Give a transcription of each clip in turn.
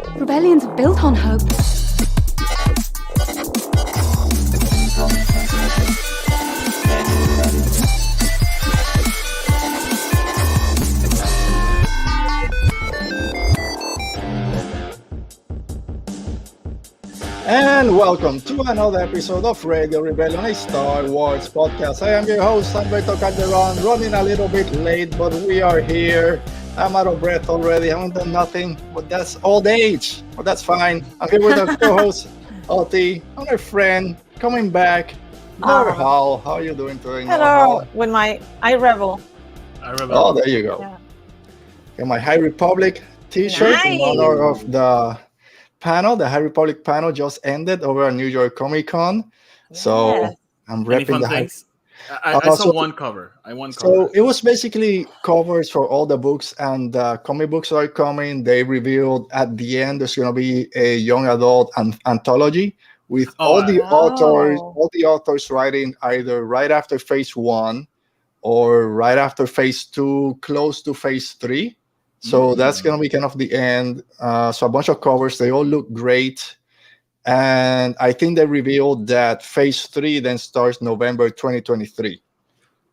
Rebellions are built on hope. And welcome to another episode of Radio Rebellion, a Star Wars podcast. I am your host, Humberto Calderon, running a little bit late, but we are here. I'm out of breath already. I haven't done nothing, but that's old age. But that's fine. I'm here with our co-host, Oti, and our friend coming back, Noor-hal. How are you doing today, Hello, Noor-hal? with my I Rebel. Oh, there you go. Yeah. Okay, my High Republic t-shirt in honor of the panel. The High Republic panel just ended over at New York Comic Con. So Yes. I'm Any repping fun the things? I saw so- one cover. One So cover. it was basically covers for all the books, and comic books are coming. They revealed at the end there's going to be a young adult anthology with all the authors writing either right after phase 1 or right after phase 2, close to phase 3. So that's going to be kind of the end. So a bunch of covers. They all look great. And I think they revealed that phase 3 then starts November 2023.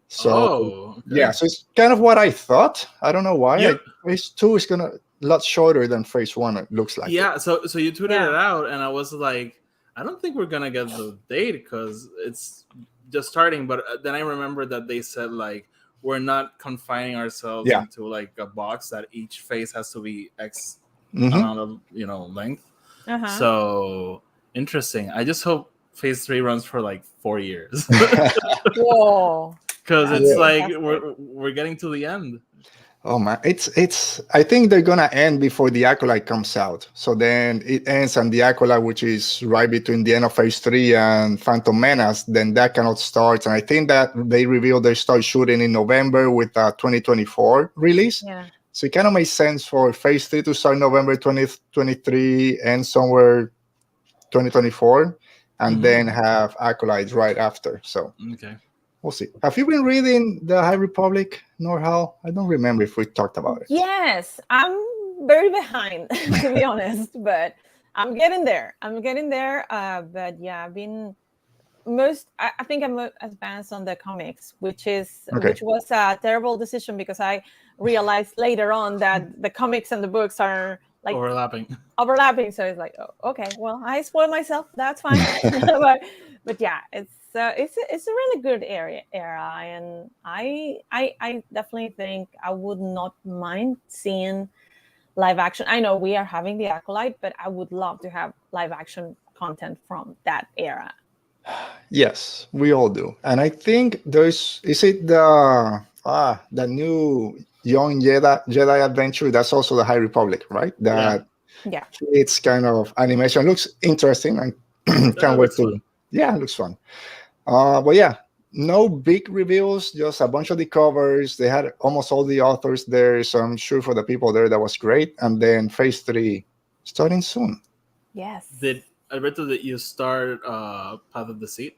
So yeah, so it's kind of what I thought. I don't know why. Yep. Phase 2 is gonna a lot shorter than phase 1. It looks like. Yeah. So you tweeted it out, and I was like, I don't think we're gonna get the date because it's just starting. But then I remember that they said like we're not confining ourselves into like a box that each phase has to be X amount of length. So interesting. I just hope phase 3 runs for like 4 years. Whoa. Because it's like we're getting to the end. Oh man, it's. I think they're gonna end before the Acolyte comes out. So then it ends on the Acolyte, which is right between the end of phase 3 and Phantom Menace. Then that cannot start, and I think that they revealed they start shooting in November with a 2024 release. Yeah. So it kind of makes sense for phase 3 to start November 2023 and somewhere 2024, and then have Acolytes right after. So okay. We'll see. Have you been reading the High Republic, Noor-hal? I don't remember if we talked about it. Yes, I'm very behind, to be honest, but I'm getting there. But yeah, I've been I think I'm advanced on the comics, which was a terrible decision because I realized later on that the comics and the books are like overlapping. So it's like, oh, okay, well, I spoiled myself. That's fine. but yeah, it's a really good era, and I definitely think I would not mind seeing live action. I know we are having the Acolyte, but I would love to have live action content from that era. Yes, we all do, and I think is it the new Young Jedi Adventure? That's also the High Republic, right? That it's kind of animation. Looks interesting. I can't wait to. Fun. Yeah, it looks fun. But yeah, no big reveals, just a bunch of the covers. They had almost all the authors there, so I'm sure for the people there that was great. And then phase 3 starting soon. Yes. Did Alberto that you start Path of the Seed?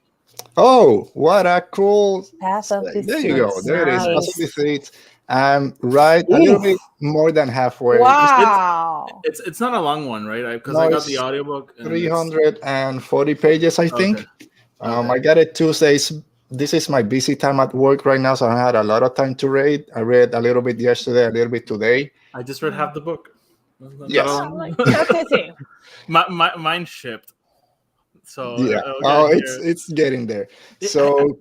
Oh, what a cool! Path of the There you go. There nice. it is. Path of the Seed. I'm right a little bit more than halfway. Wow. It's not a long one, right? Because No, I got the audiobook. 340 pages, I think. Okay. I got it Tuesdays. This is my busy time at work right now, so I had a lot of time to read. I read a little bit yesterday, a little bit today. I just read half the book. Yes. Mine shipped. So yeah. It's getting there. So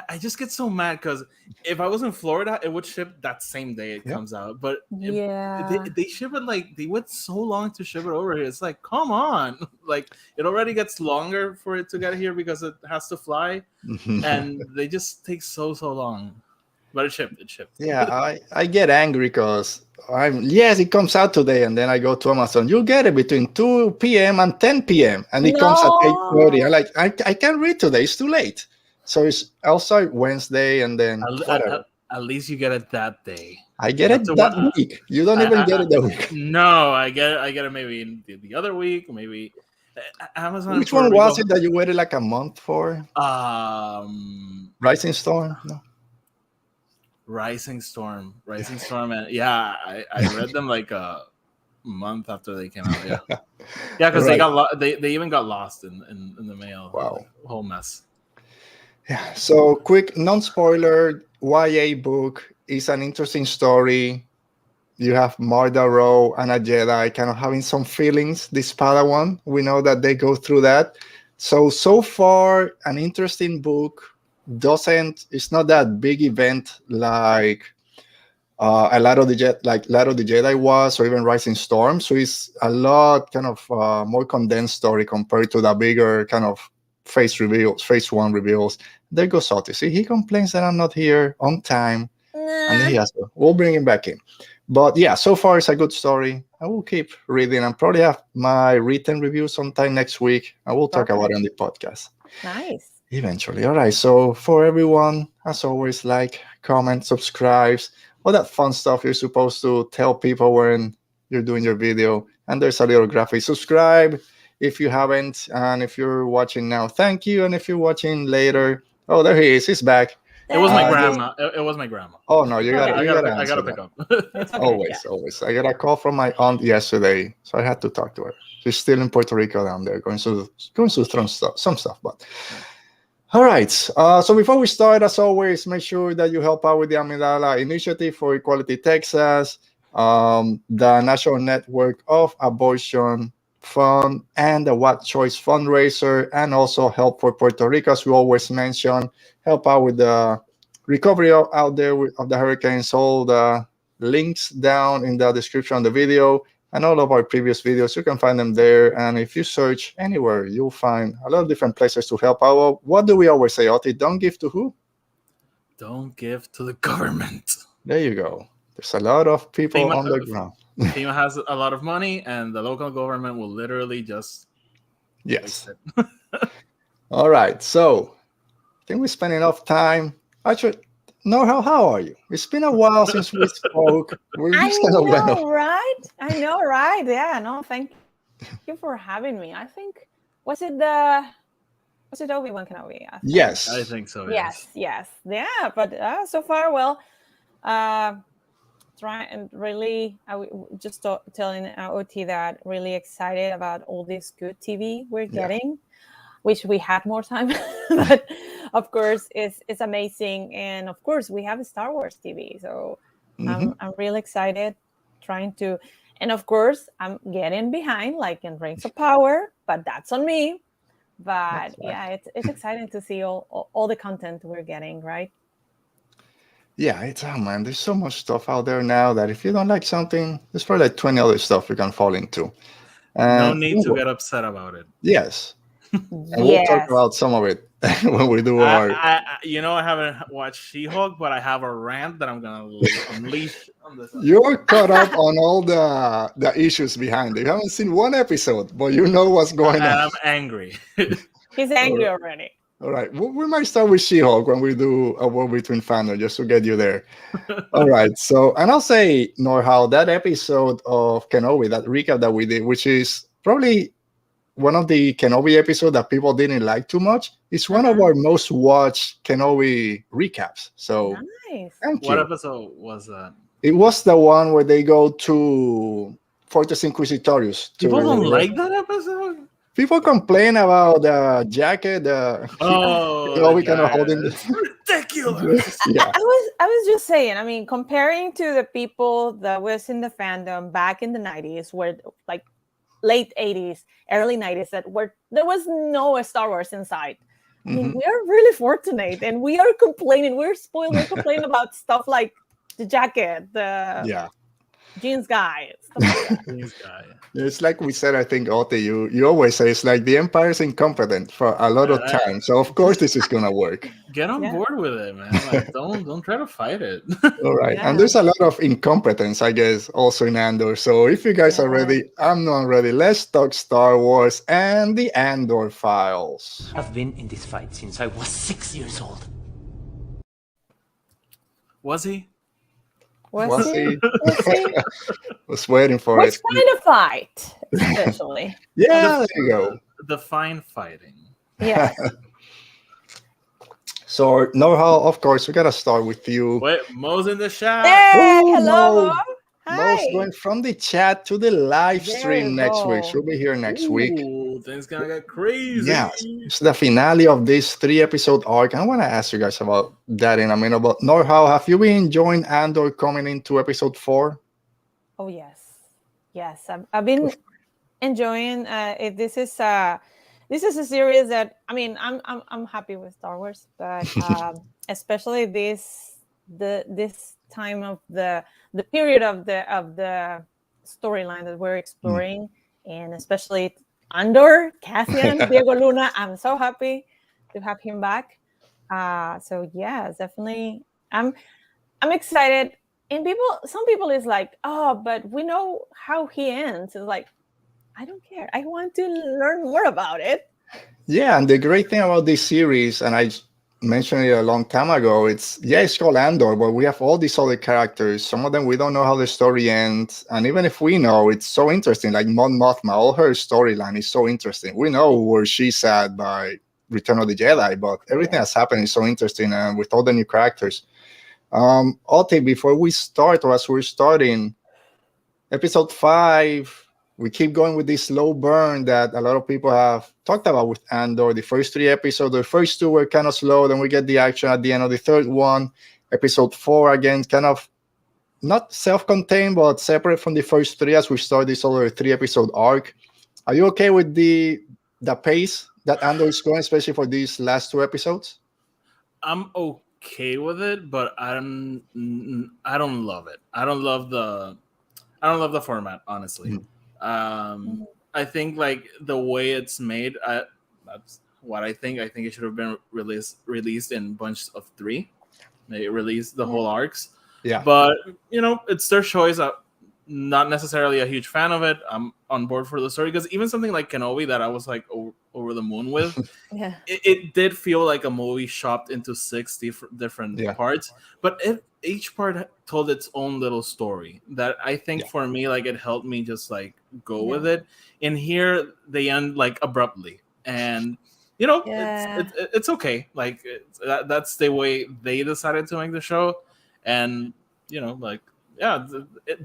I just get so mad because if I was in Florida, it would ship that same day it comes out. But they ship it like they went so long to ship it over here. It's like, come on, like it already gets longer for it to get here because it has to fly, and they just take so long. But it shipped. Yeah, I get angry because it comes out today, and then I go to Amazon. You get it between 2 p.m. and 10 p.m. and it comes at 8:30. I'm like, I can't read today. It's too late. So it's also Wednesday, and then at least you get it that day. I get it that week. You don't even get it that week. No, I get it maybe in the other week, maybe. Amazon. Which one was it that you waited like a month for? Rising Storm? No. Rising Storm, and yeah, I read them like month after they came out. Yeah, yeah, because they even got lost in the mail. Wow, whole mess. Yeah. So quick non-spoiler YA book is an interesting story. You have Marda and a Jedi kind of having some feelings. This Padawan, we know that they go through that. So far, an interesting book. It's not that big event like a lot of the Jedi was, or even Rising Storm. So it's a lot kind of more condensed story compared to the bigger kind of phase one reveals. There goes Otis. See, he complains that I'm not here on time, and he has to. We'll bring him back in. But yeah, so far it's a good story. I will keep reading and probably have my written review sometime next week. I will talk about it on the podcast. Nice. Eventually. All right. So for everyone, as always, like, comment, subscribe, all that fun stuff you're supposed to tell people when you're doing your video. And there's a little graphic. Subscribe if you haven't. And if you're watching now, thank you. And if you're watching later, oh, there he is. He's back. It was my grandma. It was my grandma. Oh no, you got. I gotta pick up. Okay, always. I got a call from my aunt yesterday, so I had to talk to her. She's still in Puerto Rico down there, going through some stuff. But all right. So before we start, as always, make sure that you help out with the Amidala Initiative for Equality Texas, the National Network of Abortion Fund, and the What Choice fundraiser, and also help for Puerto Rico, as we always mention. Help out with the recovery out there of the hurricanes. All the links down in the description of the video, and all of our previous videos, you can find them there. And if you search anywhere, you'll find a lot of different places to help out. What do we always say, Oti? Don't give to who? Don't give to the government. There you go. There's a lot of people on the ground. FEMA has a lot of money, and the local government will literally just yes. All right. So I think we spent enough time. Actually, Noor-hal, how are you? It's been a while since we spoke. I know, right? Yeah, no, thank you for having me. I think, was it Obi-Wan Kenobi? Yes. I think so, yes. Yeah, but so far, well, just telling OT that really excited about all this good TV we're getting. Wish we had more time, but of course it's amazing. And of course we have a Star Wars TV, so I'm really excited and of course I'm getting behind like in Rings of Power, but that's on me. But yeah, it's exciting to see all the content we're getting, right? Yeah, man, there's so much stuff out there now that if you don't like something, there's probably like 20 other stuff you can fall into. No need to get upset about it. Yes. And we'll talk about some of it when we do our. I haven't watched She-Hulk, but I have a rant that I'm gonna unleash on this. You're caught up on all the issues behind it. You haven't seen one episode, but you know what's going on. I'm angry. He's angry already. All right, we might start with She-Hulk when we do a war between Fandoms, just to get you there. All right, so, and I'll say, Noor-hal, that episode of Kenobi, that recap that we did, which is probably one of the Kenobi episodes that people didn't like too much, it's one of our most watched Kenobi recaps. So, nice. Thank you. What episode was that? It was the one where they go to Fortress Inquisitorius. People don't like that episode? People complain about the jacket. We kind of holding this. Ridiculous. Yeah. I was just saying. I mean, comparing to the people that was in the fandom back in the 90s, where like late 80s, early 90s, there was no Star Wars inside. I mean, we are really fortunate, and we are complaining. We're spoiled. We're complaining about stuff like the jacket, the jeans guy, stuff like that. Jeans guy. It's like we said, I think, Ote, you always say it's like the Empire's incompetent for a lot of time. So of course this is gonna work. Get on board with it, man. Like, don't try to fight it. All right. Yeah. And there's a lot of incompetence, I guess, also in Andor. So if you guys are ready, I'm not ready. Let's talk Star Wars and the Andor Files. I've been in this fight since I was 6 years old. Was he? Was he? Was waiting for it. Which kind of fight, especially? There you go. The fine fighting. Yeah. So, Noor-hal, of course, we gotta start with you. Wait, Mo's in the shot. Hey, hello, Mo. Lowe's going from the chat to the live There stream you next week. go. She'll be here next week. Things gonna get crazy. Yeah, it's the finale of this 3-episode arc. I want to ask you guys about that in a minute. But Noor-hal, have you been enjoying Andor coming into episode 4? Oh yes. I've been enjoying. This is a series that I'm happy with Star Wars, but especially this time of the period of the storyline that we're exploring, and especially Andor, Cassian, Diego Luna. I'm so happy to have him back. So yeah, definitely. I'm excited. And some people is like, oh, but we know how he ends. It's like, I don't care. I want to learn more about it. Yeah, and the great thing about this series, and I mentioned it a long time ago, it's called Andor, but we have all these other characters. Some of them we don't know how the story ends, and even if we know, it's so interesting. Like Mon Mothma, all her storyline is so interesting. We know where she's at by Return of the Jedi, but everything that's happened is so interesting, and with all the new characters. Ote, before we start, or as we're starting, episode 5, we keep going with this slow burn that a lot of people have talked about with Andor. The first 3 episodes, the first 2 were kind of slow, then we get the action at the end of the third one. Episode 4, again, kind of not self-contained, but separate from the first 3 as we start this other 3-episode arc. Are you okay with the pace that Andor is going, especially for these last 2 episodes? I'm okay with it, but I don't love it. I don't love the format, honestly. I think like the way it's made, that's what I think. I think it should have been released in bunches of 3. They released the whole arcs. Yeah, but it's their choice. I'm not necessarily a huge fan of it. I'm on board for the story, because even something like Kenobi that I was like over the moon with, it did feel like a movie chopped into 6 different parts, but each part told its own little story that I think for me, like, it helped me just like go with it. And here they end like abruptly, and it's okay. Like that's the way they decided to make the show, and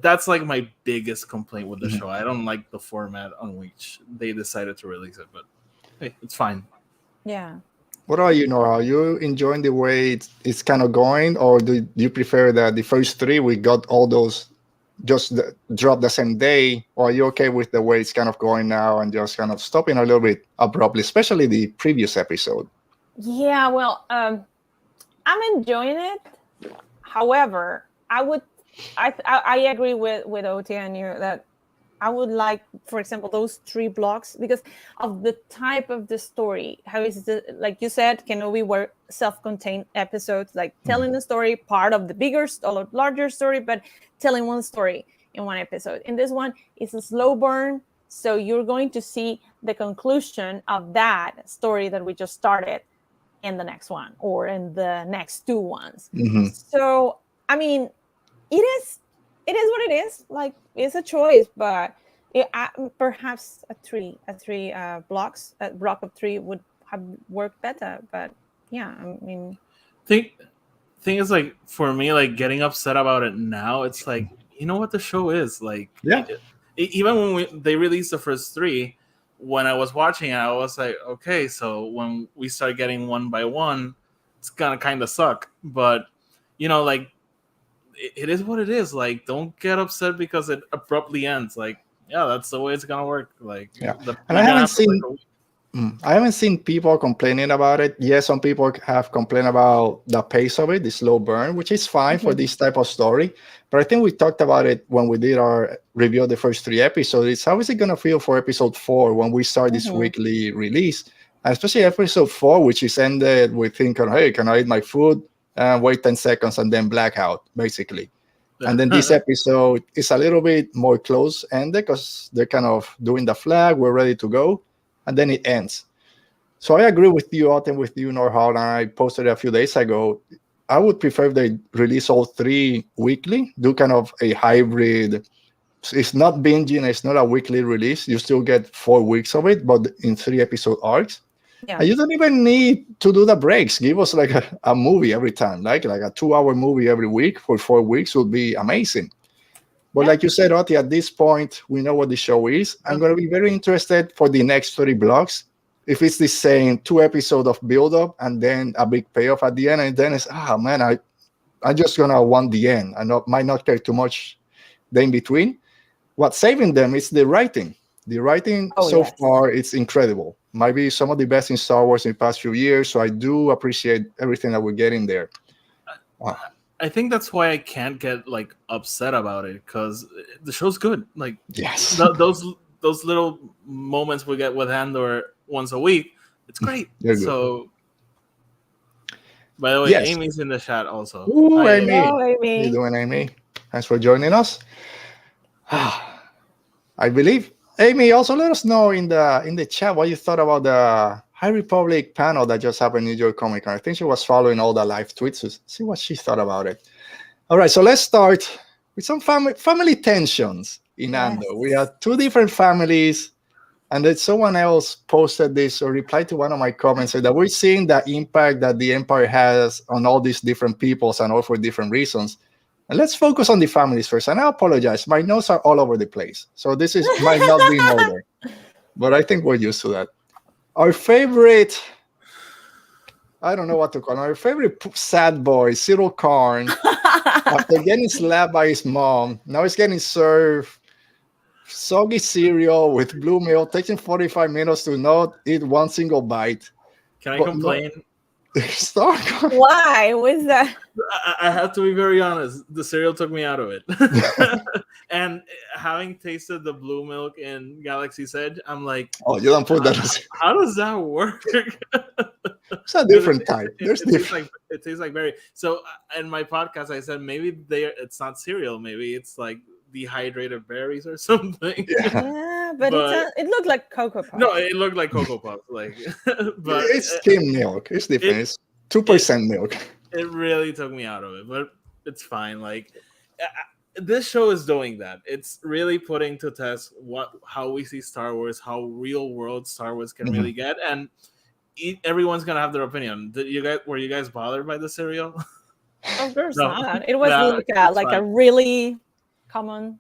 that's like my biggest complaint with the show. I don't like the format on which they decided to release it, but hey, it's fine. Yeah. What are you, Nora? Are you enjoying the way it's kind of going, or do you prefer that the first 3 we got all those just drop the same day, or are you okay with the way it's kind of going now and just kind of stopping a little bit abruptly, especially the previous episode? Yeah, well, I'm enjoying it. However, I agree with Oti and you that I would like, for example, those 3 blocks, because of the type of the story. How is it, like you said, Kenobi were self-contained episodes, like telling the story, part of the bigger or larger story, but telling one story in one episode. In this one, it's a slow burn, so you're going to see the conclusion of that story that we just started in the next one or in the next 2 ones. So, I mean, it is what it is. Like, it's a choice, but perhaps a block of 3 would have worked better. But yeah, I mean, thing is, like, for me, like, getting upset about it now, it's like, you know what the show is like. Even when they released the first 3, when I was watching it, I was like, okay, so when we start getting one by one, it's gonna kind of suck. But like, it is what it is. Like, don't get upset because it abruptly ends. Like, that's the way it's gonna work. Like, and I haven't seen people complaining about it. Yes, some people have complained about the pace of it, the slow burn, which is fine for this type of story. But I think we talked about it when we did our review of the first 3 episodes. It's how is it gonna feel for episode 4 when we start this weekly release, and especially episode 4, which is ended with thinking, hey, can I eat my food? Wait 10 seconds and then blackout, basically. And then this episode is a little bit more close-ended because they're kind of doing the flag, we're ready to go, and then it ends. So I agree with you, Autumn, with you, Noor-hal, and I posted it a few days ago. I would prefer if they release all 3 weekly, do kind of a hybrid. It's not binging, it's not a weekly release. You still get 4 weeks of it, but in 3-episode arcs. Yeah. And you don't even need to do the breaks. Give us like a movie every time, like a 2-hour movie every week for 4 weeks would be amazing. But like you said, Oti, at this point, we know what the show is. I'm going to be very interested for the next 30 blocks. If it's the same 2 episodes of build-up and then a big payoff at the end, and then it's, man, I'm just going to want the end. I might not care too much the in between. What's saving them is the writing. The writing far, it's incredible. Might be some of the best in Star Wars in the past few years. So I do appreciate everything that we're getting there. I think that's why I can't get like upset about it, because the show's good. Like, yes, those little moments we get with Andor once a week, it's great. So, by the way, yes. Amy's in the chat also. Ooh, Hi, Amy. Hello, Amy. How you doing, Amy? Thanks for joining us. I believe, Amy, also let us know in the chat what you thought about the High Republic panel that just happened in New York Comic Con. I think she was following all the live tweets to see what she thought about it. All right, so let's start with some family tensions in Andor. We have 2 different families, and then someone else posted this or replied to one of my comments, said that we're seeing the impact that the Empire has on all these different peoples and all for different reasons. And let's focus on the families first. And I apologize, my notes are all over the place, so this might not be in order, but I think we're used to that. Our favorite, I don't know what to call him, our favorite sad boy, Cyril Karn, after getting slapped by his mom, now he's getting served soggy cereal with blue milk, taking 45 minutes to not eat one single bite. Can I complain? Start. Why? What's that? I have to be very honest. The cereal took me out of it. And having tasted the blue milk in Galaxy's Edge, I'm like, oh, you don't put that. How does that work? It's a different type. There's different. It tastes like berry. So in my podcast, I said maybe it's not cereal. Maybe it's like dehydrated berries or something. Yeah, but it looked like Cocoa Puffs. No, it looked like Cocoa Puffs. Like, but it's skim milk. It's different. It's 2% milk. It really took me out of it, but it's fine. Like, this show is doing that. It's really putting to test how we see Star Wars, how real world Star Wars can really get, and everyone's gonna have their opinion. Were you guys bothered by the cereal? Of course not. It was like a really common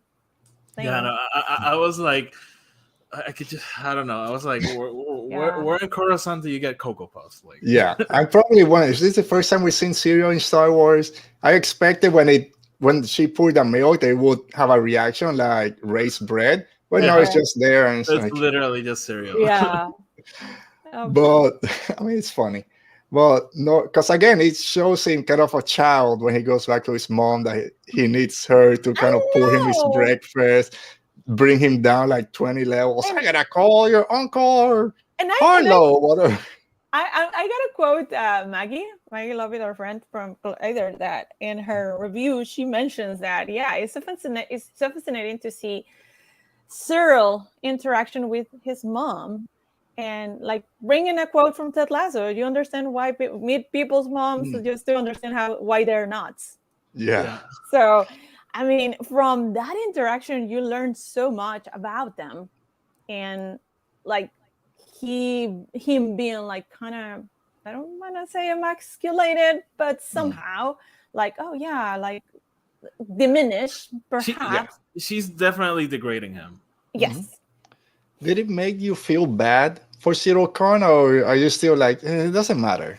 thing. Yeah, no, I was like, I don't know. I was like, where in Coruscant do you get Cocoa Puffs? Like, yeah, I probably won't. This is the first time we've seen cereal in Star Wars. I expected when she poured the milk, they would have a reaction like raised bread, but no, it's just there, and it's like, literally just cereal. Yeah. But I mean, it's funny. But no, because again, it shows him kind of a child when he goes back to his mom that he needs her to kind of pour him his breakfast, bring him down like 20 levels. I gotta call your uncle Harlow, whatever. I gotta quote Maggie Lovett, our friend from either that in her review, she mentions that it's so fascinating to see Cyril interaction with his mom. And like bringing a quote from Ted Lasso, you understand why meet people's moms just to understand why they're nuts. Yeah. So, I mean, from that interaction, you learn so much about them, and like him being like kind of, I don't want to say emasculated, but somehow like, oh yeah, like diminished perhaps. She's definitely degrading him. Yes. Did it make you feel bad for Cyril Karn, or are you still like, it doesn't matter?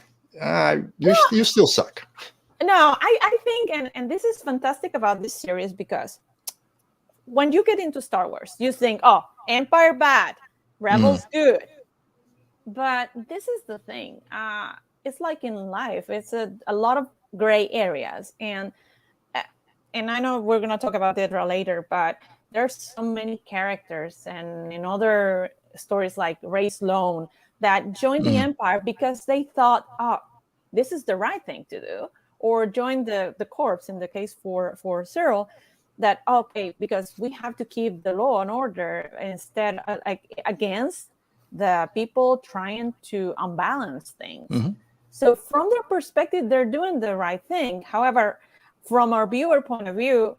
You still suck. No, I think, and this is fantastic about this series, because when you get into Star Wars, you think, oh, Empire bad, Rebels good. But this is the thing. It's like in life, it's a lot of gray areas. And I know we're going to talk about it later, but there's so many characters and in other stories like Rey Sloane that joined the Empire because they thought, oh, this is the right thing to do, or joined the Corps in the case for Cyril, that okay, because we have to keep the law and order instead against the people trying to unbalance things. So from their perspective, they're doing the right thing. However, from our viewer point of view,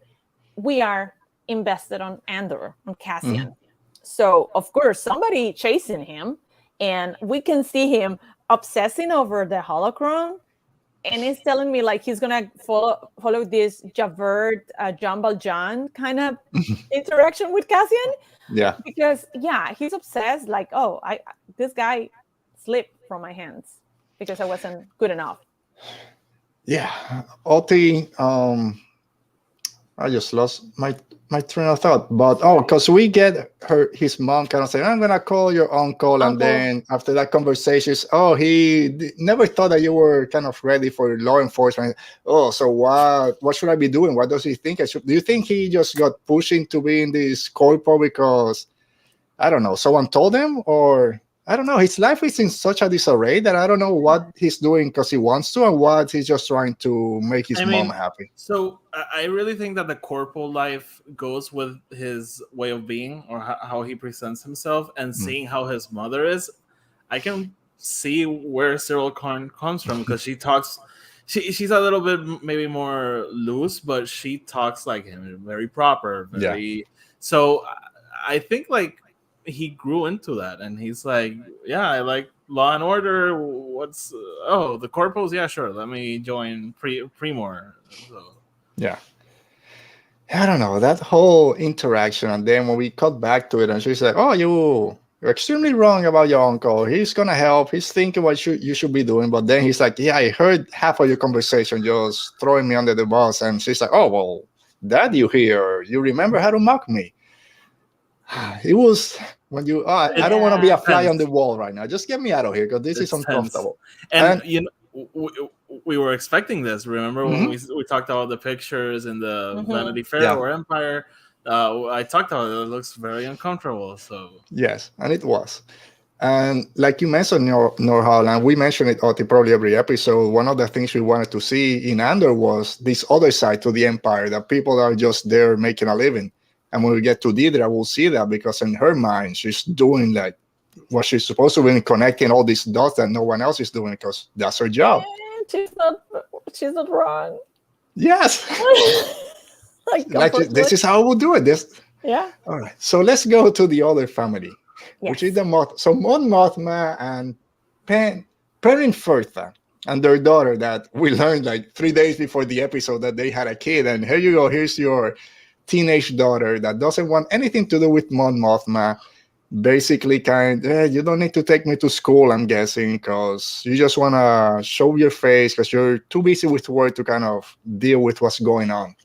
we are invested on Andor, on Cassian. So of course somebody chasing him, and we can see him obsessing over the holocron and he's telling me like he's gonna follow this Javert Jean Valjean kind of interaction with Cassian. Yeah. Because he's obsessed. Like, oh, this guy slipped from my hands because I wasn't good enough. Yeah, Oti. I just lost my train of thought. But because we get his mom kind of saying, "I'm gonna call your uncle," and then after that conversation, he never thought that you were kind of ready for law enforcement. Oh, so what should I be doing? What does he think I should? Do you think he just got pushed into being this corpo because I don't know, someone told him, or I don't know. His life is in such a disarray that I don't know what he's doing because he wants to and what he's just trying to make his mom happy. So I really think that the corporal life goes with his way of being or how he presents himself, and seeing how his mother is. I can see where Cyril Karn comes from because she talks. She's a little bit maybe more loose, but she talks like him, very proper, So I think like he grew into that, and he's like, yeah, I like Law and Order. What's the corporals? Yeah, sure. Let me join Primor. So. Yeah, I don't know that whole interaction, and then when we cut back to it, and she's like, "Oh, you're extremely wrong about your uncle. He's gonna help. He's thinking what you should be doing." But then he's like, "Yeah, I heard half of your conversation, just throwing me under the bus." And she's like, "Oh, well, Dad, you here? You remember how to mock me?" It was when you. I don't want to be a fly on the wall right now. Just get me out of here because this is uncomfortable. And you know, we were expecting this. Remember when we talked about the pictures in the Vanity Fair or Empire? I talked about it. It looks very uncomfortable. So yes, and it was. And like you mentioned, Noor-hal, and we mentioned it probably every episode, one of the things we wanted to see in Andor was this other side to the Empire, that people are just there making a living. And when we get to Deidre, we'll see that because in her mind, she's doing like what she's supposed to be, connecting all these dots that no one else is doing because that's her job. She's not wrong. Yes. This is how we'll do it. Yeah. All right. So let's go to the other family, which is the Mon Mothma and Perrin Firtha and their daughter that we learned like 3 days before the episode that they had a kid. And here you go. Here's your teenage daughter that doesn't want anything to do with Mon Mothma. Basically, you don't need to take me to school, I'm guessing, because you just want to show your face because you're too busy with work to kind of deal with what's going on.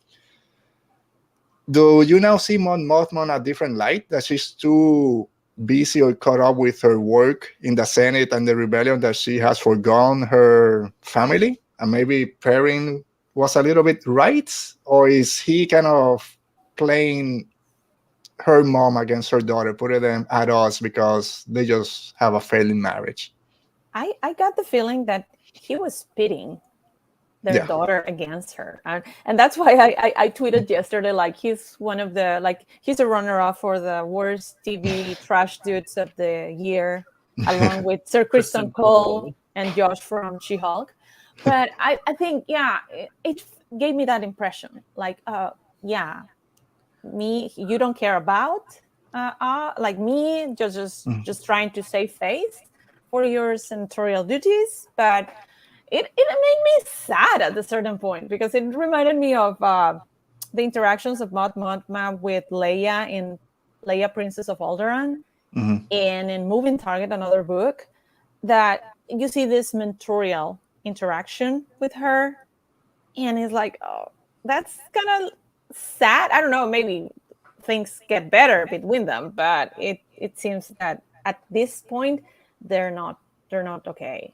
Do you now see Mon Mothma in a different light, that she's too busy or caught up with her work in the Senate and the rebellion that she has forgone her family? And maybe Perrin was a little bit right? Or is he kind of playing her mom against her daughter, putting them at odds because they just have a failing marriage? I got the feeling that he was pitting their daughter against her, and that's why I tweeted yesterday like he's one of the he's a runner-up for the worst TV trash dudes of the year, along with Sir Kristen Cole and Josh from She-Hulk. But I think it gave me that impression, like me, you don't care about like me, just trying to save face for your senatorial duties. But it made me sad at a certain point because it reminded me of the interactions of Mon Mothma with Leia in Leia, Princess of Alderaan, and in Moving Target, another book, that you see this mentorial interaction with her, and it's like, oh, that's kind of sad. I don't know, maybe things get better between them, but it seems that at this point they're not okay.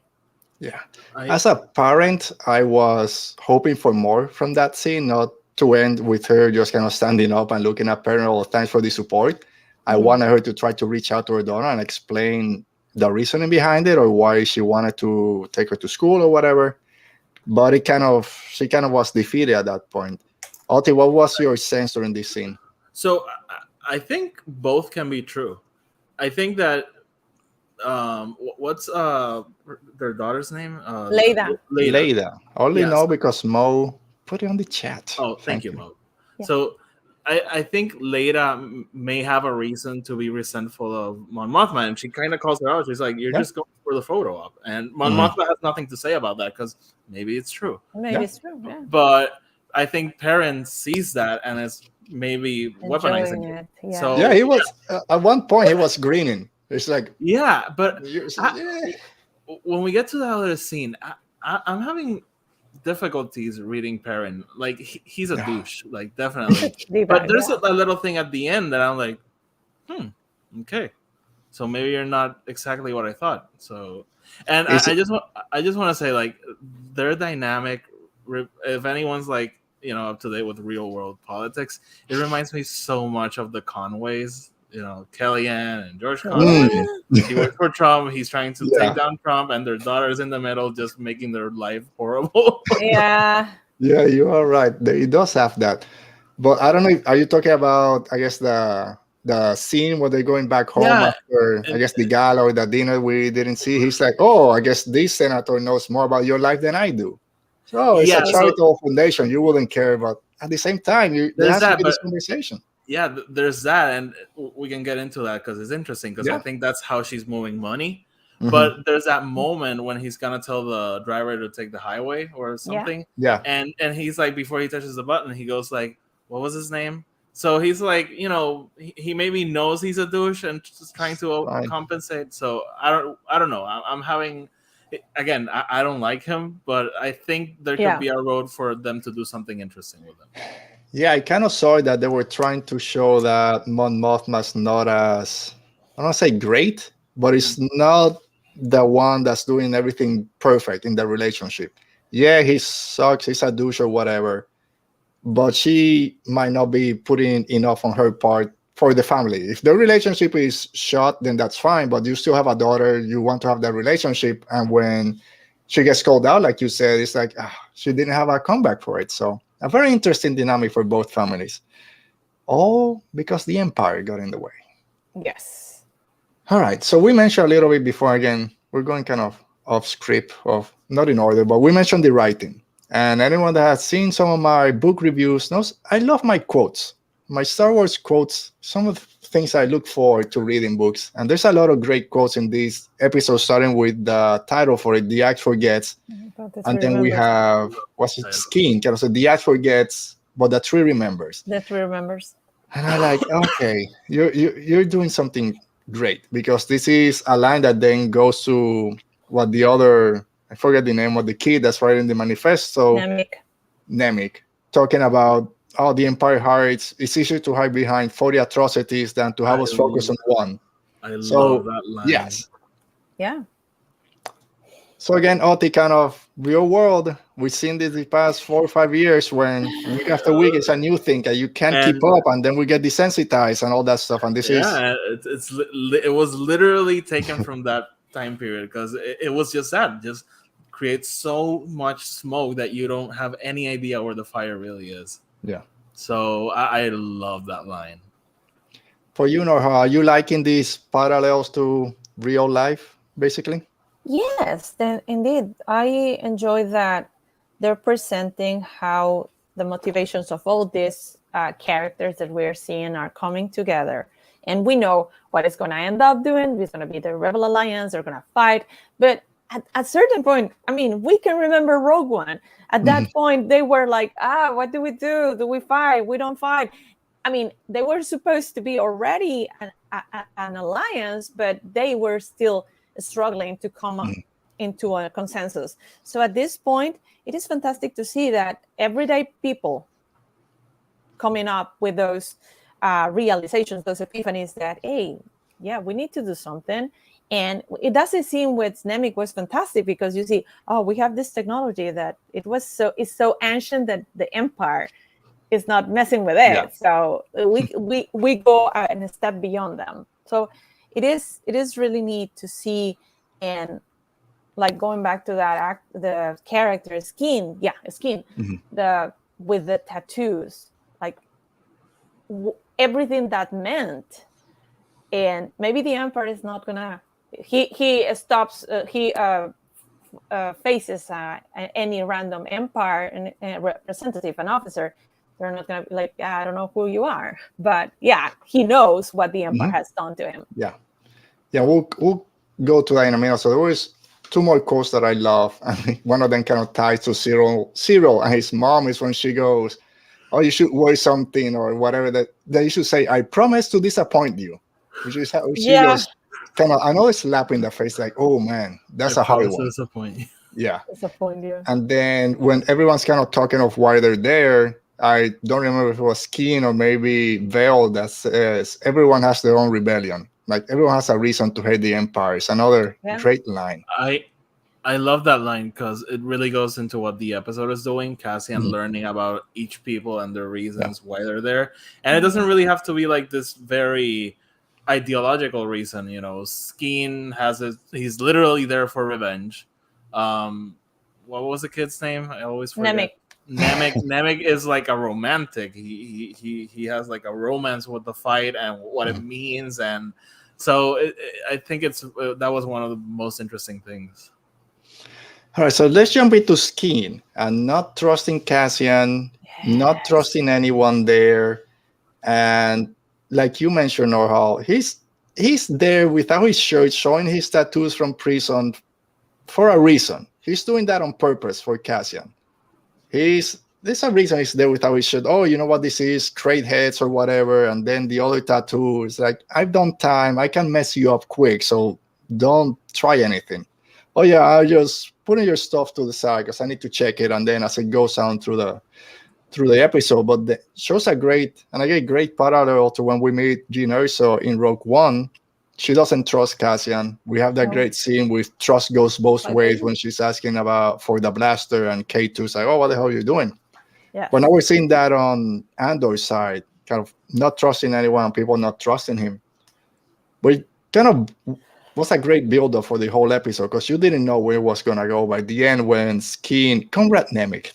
Yeah. As a parent, I was hoping for more from that scene, not to end with her just kind of standing up and looking at Perrin, "Oh, thanks for the support." I wanted her to try to reach out to her daughter and explain the reasoning behind it or why she wanted to take her to school or whatever. But she kind of was defeated at that point. Oti, what was your sense during this scene? So I think both can be true. I think that what's their daughter's name? Leida. Only know because Mo put it on the chat. Oh, thank you, Mo. Yeah. So I think Leia may have a reason to be resentful of Mon Mothma, and she kind of calls her out. She's like, "You're just going for the photo op," and Mon Mothma has nothing to say about that because maybe it's true. Maybe it's true. Yeah. But I think Perrin sees that and is maybe weaponizing it. Yeah. So he was at one point he was grinning. It's like but when we get to the other scene, I'm having difficulties reading Perrin. Like he's a douche, like definitely. But there's a little thing at the end that I'm like, okay, so maybe you're not exactly what I thought. So, and I just want to say, like, their dynamic. If anyone's like up to date with real world politics, it reminds me so much of the Conways. Kellyanne and George Conway. He worked for Trump. He's trying to take down Trump, and their daughter's in the middle, just making their life horrible. Yeah, you are right. It does have that, but I don't know. Are you talking about? I guess the scene where they're going back home after I guess the gala or the dinner we didn't see. He's like, "Oh, I guess this senator knows more about your life than I do." So it's a charitable foundation. You wouldn't care, but at the same time, there has to be this conversation. Yeah, there's that, and we can get into that because it's interesting because I think that's how she's moving money. But there's that moment when he's gonna tell the driver to take the highway or something. And he's like, before he touches the button, he goes like, "What was his name?" So he's like, he maybe knows he's a douche and just trying to compensate. So I don't know. I'm having. Again, I don't like him, but I think there could be a road for them to do something interesting with him. Yeah, I kind of saw that they were trying to show that Mon Mothma's not as, I don't want to say great, but it's not the one that's doing everything perfect in the relationship. Yeah, he sucks, he's a douche or whatever, but she might not be putting enough on her part for the family. If the relationship is shot, then that's fine, but you still have a daughter, you want to have that relationship, and when she gets called out, like you said, it's like, she didn't have a comeback for it, so a very interesting dynamic for both families. All because the Empire got in the way. Yes. All right. So we mentioned a little bit before, again, we're going kind of off script, not in order, but we mentioned the writing. And anyone that has seen some of my book reviews knows I love my quotes. My Star Wars quotes, some of the things I look forward to reading books. And there's a lot of great quotes in this episode, starting with the title for it, The Act Forgets. And then we have, Skin? Kind of so the Act forgets, but the tree remembers. The tree remembers. And I'm like, okay, you're doing something great, because this is a line that then goes to what the other, I forget the name of the kid that's writing the manifesto. Nemik, talking about the Empire hides. It's easier to hide behind 40 atrocities than to have us focus on one. I love that line. Yes. Yeah. So again, the kind of real world, we've seen this the past 4 or 5 years, when week after week it's a new thing and you can't keep up, and then we get desensitized and all that stuff. And this it was literally taken from that time period, because it was just that, just create so much smoke that you don't have any idea where the fire really is. Yeah. So I love that line. For you, Noor-hal, are you liking these parallels to real life, basically? Yes, then indeed. I enjoy that they're presenting how the motivations of all these characters that we're seeing are coming together. And we know what it's going to end up doing. It's going to be the Rebel Alliance. They're going to fight. But at a certain point, I mean, we can remember Rogue One. At that point, they were like, what do we do? Do we fight? We don't fight. I mean, they were supposed to be already an alliance, but they were still struggling to come into a consensus. So at this point, it is fantastic to see that everyday people coming up with those realizations, those epiphanies that, hey, yeah, we need to do something. And it doesn't seem with Nemik was fantastic, because you see, we have this technology that it's so ancient that the Empire is not messing with it. Yeah. So we go a step beyond them. So it is really neat to see. And like going back to that the character Skin, with the tattoos, like everything that meant. And maybe the Empire is not gonna. He stops. He faces any random Empire and representative, an officer, they're not gonna be like, yeah, I don't know who you are, but yeah, he knows what the Empire has done to him. Yeah, we'll go to that in a minute. So there was 2 more quotes that I love, and one of them kind of ties to Cyril and his mom is when she goes, "Oh, you should wear something or whatever that you should say. I promise to disappoint you," which is how she just kind of another slap in the face, like, "Oh man, that's a hard one." Disappoint you. Yeah. Disappoint you. And then when everyone's kind of talking of why they're there, I don't remember if it was Skeen or maybe Vel that says everyone has their own rebellion. Like everyone has a reason to hate the Empire. It's another great line. I love that line because it really goes into what the episode is doing. Cassian learning about each people and their reasons why they're there. And it doesn't really have to be like this very ideological reason. You know, Skeen he's literally there for revenge. What was the kid's name? I always forget. Nemik is like a romantic. He has like a romance with the fight and what it means, and so I think that was one of the most interesting things. All right, so let's jump into Skeen and not trusting Cassian, not trusting anyone there, and like you mentioned, Noor-hal, he's there without his shirt, showing his tattoos from prison for a reason. He's doing that on purpose for Cassian. There's a reason he's there without his shirt. Oh, you know what this is? Trade heads or whatever. And then the other tattoo is like, I've done time. I can mess you up quick. So don't try anything. Oh yeah, I'll just putting your stuff to the side because I need to check it. And then as it goes on through the episode, but the show's a great parallel to when we meet Jyn Erso in Rogue One. She doesn't trust Cassian. We have that great scene with trust goes both ways when she's asking for the blaster and K2's like, oh, what the hell are you doing? Yeah. But now we're seeing that on Andor's side, kind of not trusting anyone, people not trusting him. But it kind of was a great build-up for the whole episode because you didn't know where it was going to go. By the end, when Skeen, Comrade Nemik,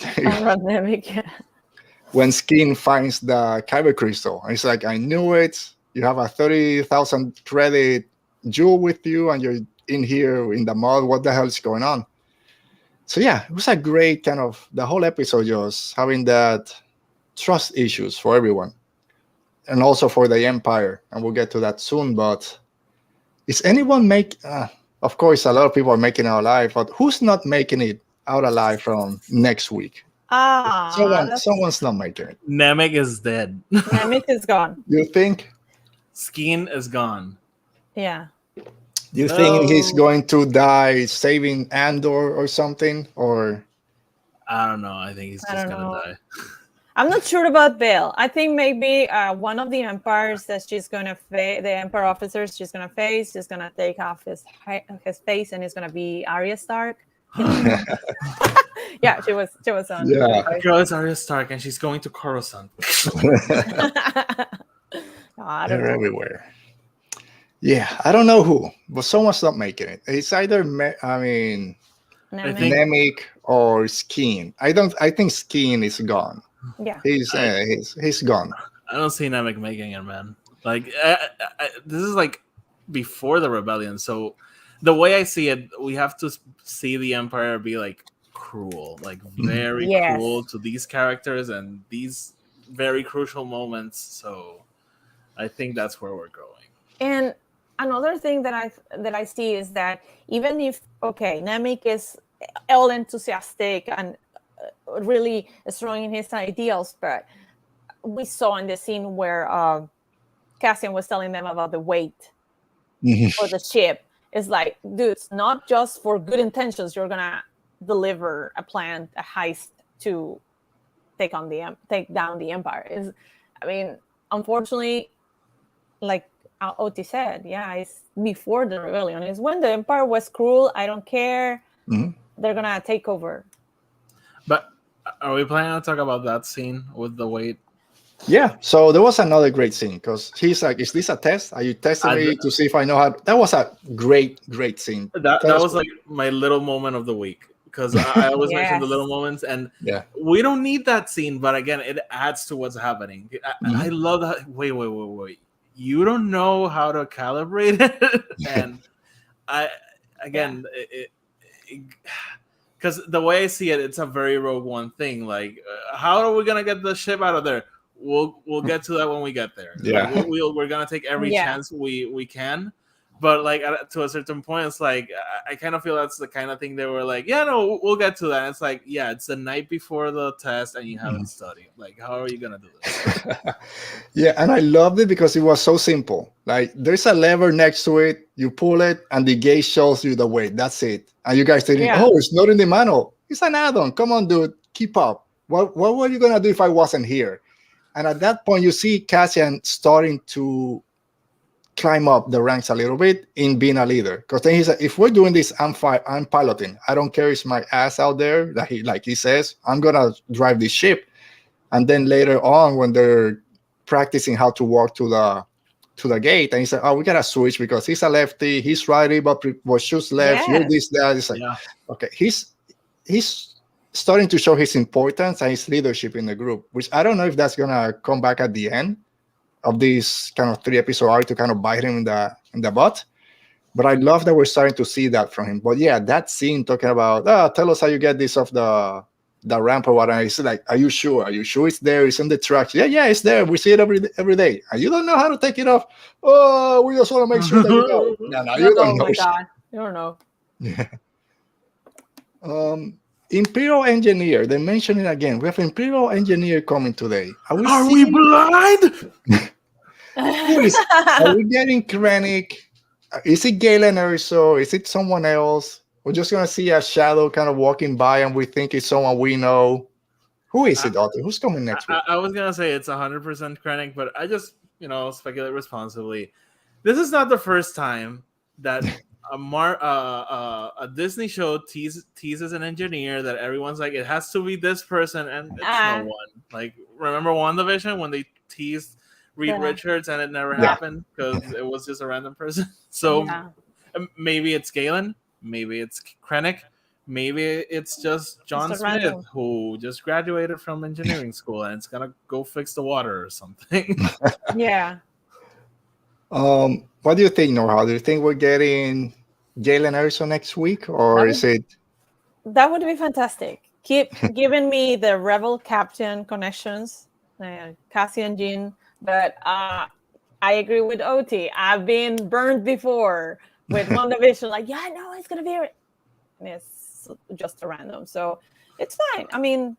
when Skeen finds the Kyber crystal, and he's like, I knew it. You have a 30,000 credit jewel with you, and you're in here in the mud. What the hell is going on? So yeah, it was a great kind of the whole episode just having that trust issues for everyone, and also for the Empire. And we'll get to that soon. But is anyone of course, a lot of people are making it out alive, but who's not making it out alive from next week? Someone's not making it. Nemik is dead. Nemik is gone. You think? Skeen is gone. Yeah. Do you think he's going to die saving Andor or something? Or I don't know. I think he's just gonna die. I'm not sure about Vel. I think maybe one of the empires that she's gonna face, the Emperor officers she's gonna face, she's gonna take off his face, and it's gonna be Arya Stark. Yeah, she was on. Yeah, girl is Arya Stark, and she's going to Coruscant. They're everywhere. Yeah, I don't know who, but someone's not making it. It's either Nemik or Skeen. I think Skeen is gone. Yeah, he's gone. I don't see Nemik making it, man. Like this is like before the rebellion, so the way I see it, we have to see the Empire be like cruel, like very cruel to these characters and these very crucial moments. So I think that's where we're going. And another thing that I see is that even if Nemik is all enthusiastic and really strong in his ideals, but we saw in the scene where Cassian was telling them about the weight for the ship. It's like, dudes, not just for good intentions, you're gonna deliver a plan, a heist to take down the Empire. Unfortunately, like Oti said, it's before the rebellion. It's when the Empire was cruel. I don't care. They're gonna take over. But are we planning to talk about that scene with the weight? Yeah. So there was another great scene because he's like, "Is this a test? Are you testing me to see if I know how?" That was a great scene. That was like my little moment of the week because I always mention the little moments, and we don't need that scene, but again, it adds to what's happening. I love that. Wait. You don't know how to calibrate it, and because the way I see it, it's a very Rogue One thing. Like, how are we gonna get the ship out of there? We'll get to that when we get there. Yeah. Like, we're gonna take every chance we can. But like to a certain point, it's like I kind of feel that's the kind of thing they were like, yeah, no, we'll get to that. And it's like, yeah, it's the night before the test, and you haven't studied. Like, how are you gonna do this? Yeah, and I loved it because it was so simple. Like, there's a lever next to it, you pull it, and the gate shows you the way. That's it. And you guys thinking, oh, it's not in the manual. It's an add-on. Come on, dude, keep up. What were you gonna do if I wasn't here? And at that point, you see Cassian starting to climb up the ranks a little bit in being a leader. Because then he said, if we're doing this, I'm piloting. I don't care if my ass out there. That he says, I'm gonna drive this ship. And then later on, when they're practicing how to walk to the gate, and he said, oh, we gotta switch because he's a lefty, he's righty, but shoots left, you're this, that. It's like, okay, he's starting to show his importance and his leadership in the group, which I don't know if that's gonna come back at the end of this kind of 3-episode arc to kind of bite him in the butt. But I love that we're starting to see that from him. But yeah, that scene talking about, tell us how you get this off the ramp or whatever. It's like, are you sure? Are you sure it's there? It's in the tracks. Yeah, it's there. We see it every day. And you don't know how to take it off. Oh, we just want to make sure that you know. No, you don't know. Oh my God, you don't know. Yeah. Imperial Engineer. They mentioned it again. We have Imperial Engineer coming today. Are we blind? Are we getting Krennic? Is it Galen Erso? Is it someone else? We're just gonna see a shadow kind of walking by, and we think it's someone we know. Who is it, Arthur? Who's coming next week? I was gonna say it's 100% Krennic, but I just speculate responsibly. This is not the first time that a Disney show teases an engineer that everyone's like, it has to be this person, and it's no one. Like, remember WandaVision when they teased Reed Richards and it never happened because it was just a random person? So maybe it's Galen, maybe it's Krennic, maybe it's just John Smith who just graduated from engineering school and it's gonna go fix the water or something. Yeah. What do you think, Noor-hal? Do you think we're getting Galen Erso next week, or is it? That would be fantastic. Keep giving me the Rebel Captain connections, Cassian Jean. But I agree with OT. I've been burned before with WandaVision. Like, yeah, no, it's gonna be. And it's just a random, so it's fine. I mean,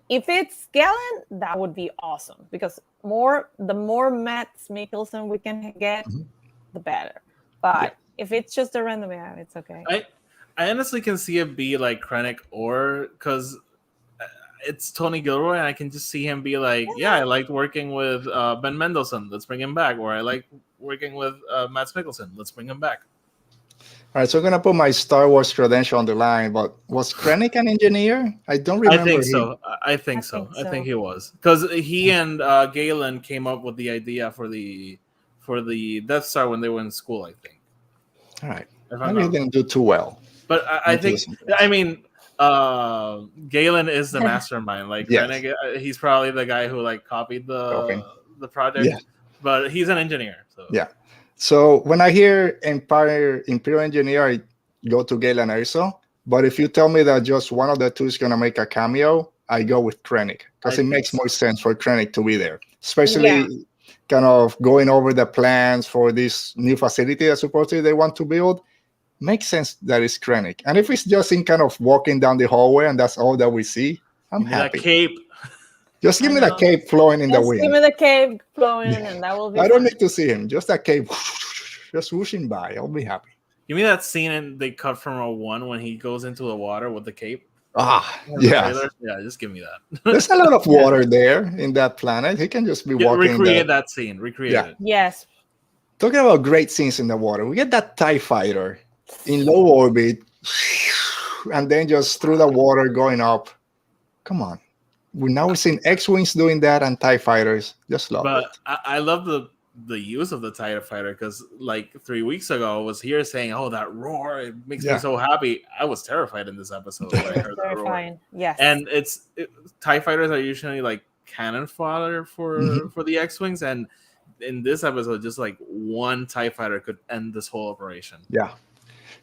if it's Galen, that would be awesome because the more Matt Mikkelsen we can get, the better. But if it's just a random, it's okay. I honestly can see it be like Krennic, or because it's Tony Gilroy, and I can just see him be like, I liked working with Ben Mendelsohn, let's bring him back. Or I like working with Matt Mikkelsen, let's bring him back. All right, so I'm going to put my Star Wars credential on the line, but was Krennic an engineer? I don't remember. I think so. I think he was. Because he and Galen came up with the idea for the Death Star when they were in school, I think. All right. Maybe he didn't do too well. But I think, Galen is the mastermind. Like, Krennic, he's probably the guy who like copied the project, but he's an engineer. So. Yeah. So when I hear Imperial Engineer, I go to Galen Erso. But if you tell me that just one of the two is going to make a cameo, I go with Krennic because it makes more sense for Krennic to be there, especially kind of going over the plans for this new facility that supposedly they want to build. Makes sense that it's Krennic. And if it's just in kind of walking down the hallway and that's all that we see, I'm happy. That cape. Just give me the cape flowing in the wind. Give me the cape flowing and that will be I don't need to see him. Just that cape just whooshing by. I'll be happy. Give me that scene they cut from Rogue One when he goes into the water with the cape. Yeah. Yeah, just give me that. There's a lot of water there in that planet. He can just be walking. Recreate that scene. Recreate it. Yes. Talking about great scenes in the water. We get that TIE fighter in low orbit and then just through the water going up. Come on. We're seeing X-Wings doing that and TIE fighters. Just love it. But I love the use of the TIE fighter because like 3 weeks ago I was here saying, oh, that roar, it makes me so happy. I was terrified in this episode when I heard that roar. Yes. And TIE fighters are usually like cannon fodder for the X-Wings, and in this episode just like one TIE fighter could end this whole operation. Yeah,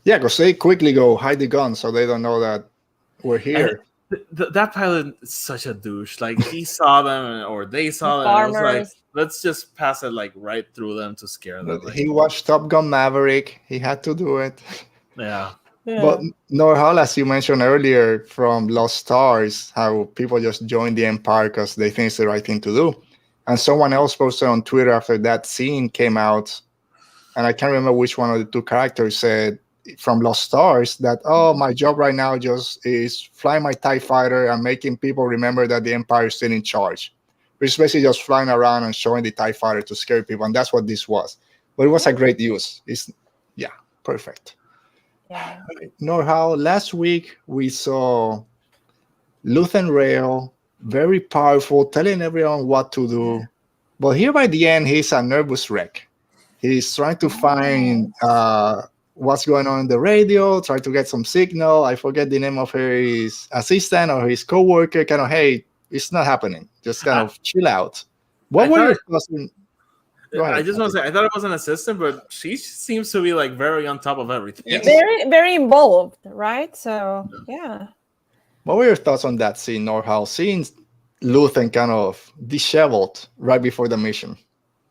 because they quickly go hide the gun so they don't know that we're here. That pilot is such a douche. Like, he saw them, or they saw them. And it was like, let's just pass it like right through them to scare them. Like, he watched Top Gun Maverick. He had to do it. Yeah. But Noor-hal, as you mentioned earlier from Lost Stars, how people just join the Empire because they think it's the right thing to do. And someone else posted on Twitter after that scene came out, and I can't remember which one of the two characters said from Lost Stars that, oh, my job right now just is flying my TIE fighter and making people remember that the Empire is still in charge. Which is basically just flying around and showing the TIE fighter to scare people. And that's what this was. But it was a great use. It's, perfect. Yeah. Noor-hal, last week we saw Luthen Rail, very powerful, telling everyone what to do. But here by the end, he's a nervous wreck. He's trying to find what's going on in the radio, try to get some signal. I forget the name of his assistant or his co-worker, kind of, hey, it's not happening. Just kind of chill out. What were your thoughts? I just want to say, I thought it was an assistant, but she seems to be like very on top of everything. Yes. Very, very involved, right? So, yeah. What were your thoughts on that scene, Noor-hal? Seeing Luthen kind of disheveled right before the mission.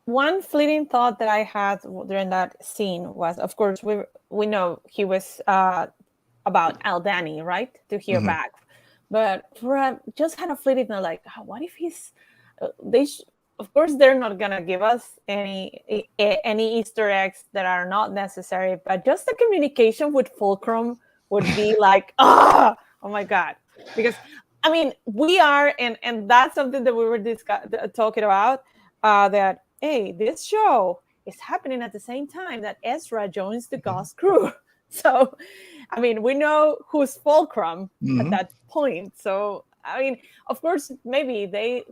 One fleeting thought that I had during that scene was, of course, we know he was about Aldani, right? To hear back. But just had a fleeting thought, like, what if he's... Of course, they're not gonna give us any Easter eggs that are not necessary, but just the communication with Fulcrum would be like, oh my God. Because, I mean, we are, and that's something that we were talking about, that, hey, this show is happening at the same time that Ezra joins the Ghost crew. So, I mean, we know who's Fulcrum at that point. So, I mean, of course, maybe they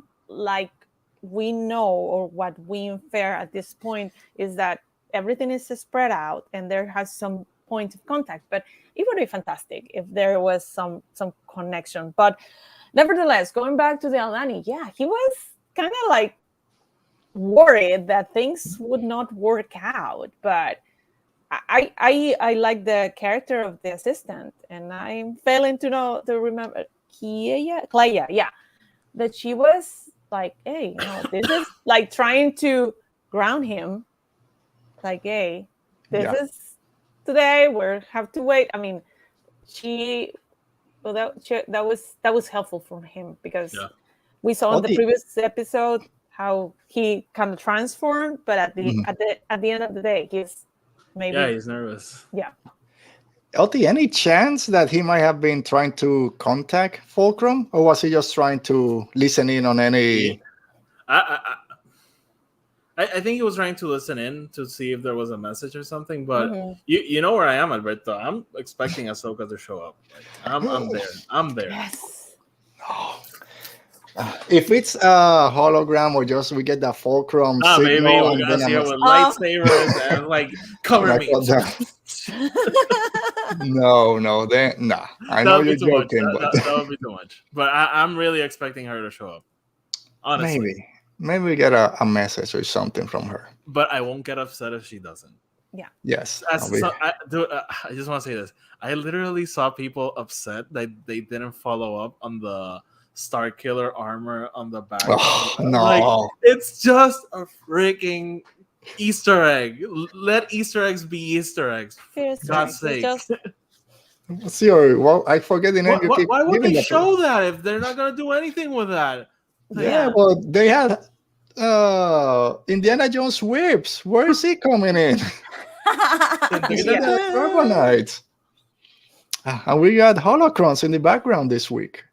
we know, or what we infer at this point is that everything is spread out and there has some point of contact. But it would be fantastic if there was some connection. But nevertheless, going back to the Aldani, he was kind of like worried that things would not work out. But I like the character of the assistant, and I'm failing to remember Clea, that she was like, hey, this is like trying to ground him. Like, hey, this is today. We have to wait. I mean, that was helpful for him, because we saw in the previous episode how he kind of transformed, but at the end of the day, he's nervous. Yeah. LT, any chance that he might have been trying to contact Fulcrum, or was he just trying to listen in on any? I think he was trying to listen in to see if there was a message or something. But you know where I am, Alberto. I'm expecting Ahsoka to show up. Like, I'm there. Yes. If it's a hologram or just we get that Fulcrum signal, maybe we're gonna see it with lightsabers and like cover me. No, I know you're joking, but that would be too much. But I'm really expecting her to show up. Honestly, maybe we get a message or something from her. But I won't get upset if she doesn't. Yeah. Yes. I just want to say this. I literally saw people upset that they didn't follow up on the Star Killer armor on the back. Oh, no. Like, it's just a freaking Easter egg. Let Easter eggs be Easter eggs. For God's sake. What's your? I forget the name. Why would they show that if they're not gonna do anything with that? Well, they had Indiana Jones whips. Where is he coming in? Carbonite. And we got holocrons in the background this week.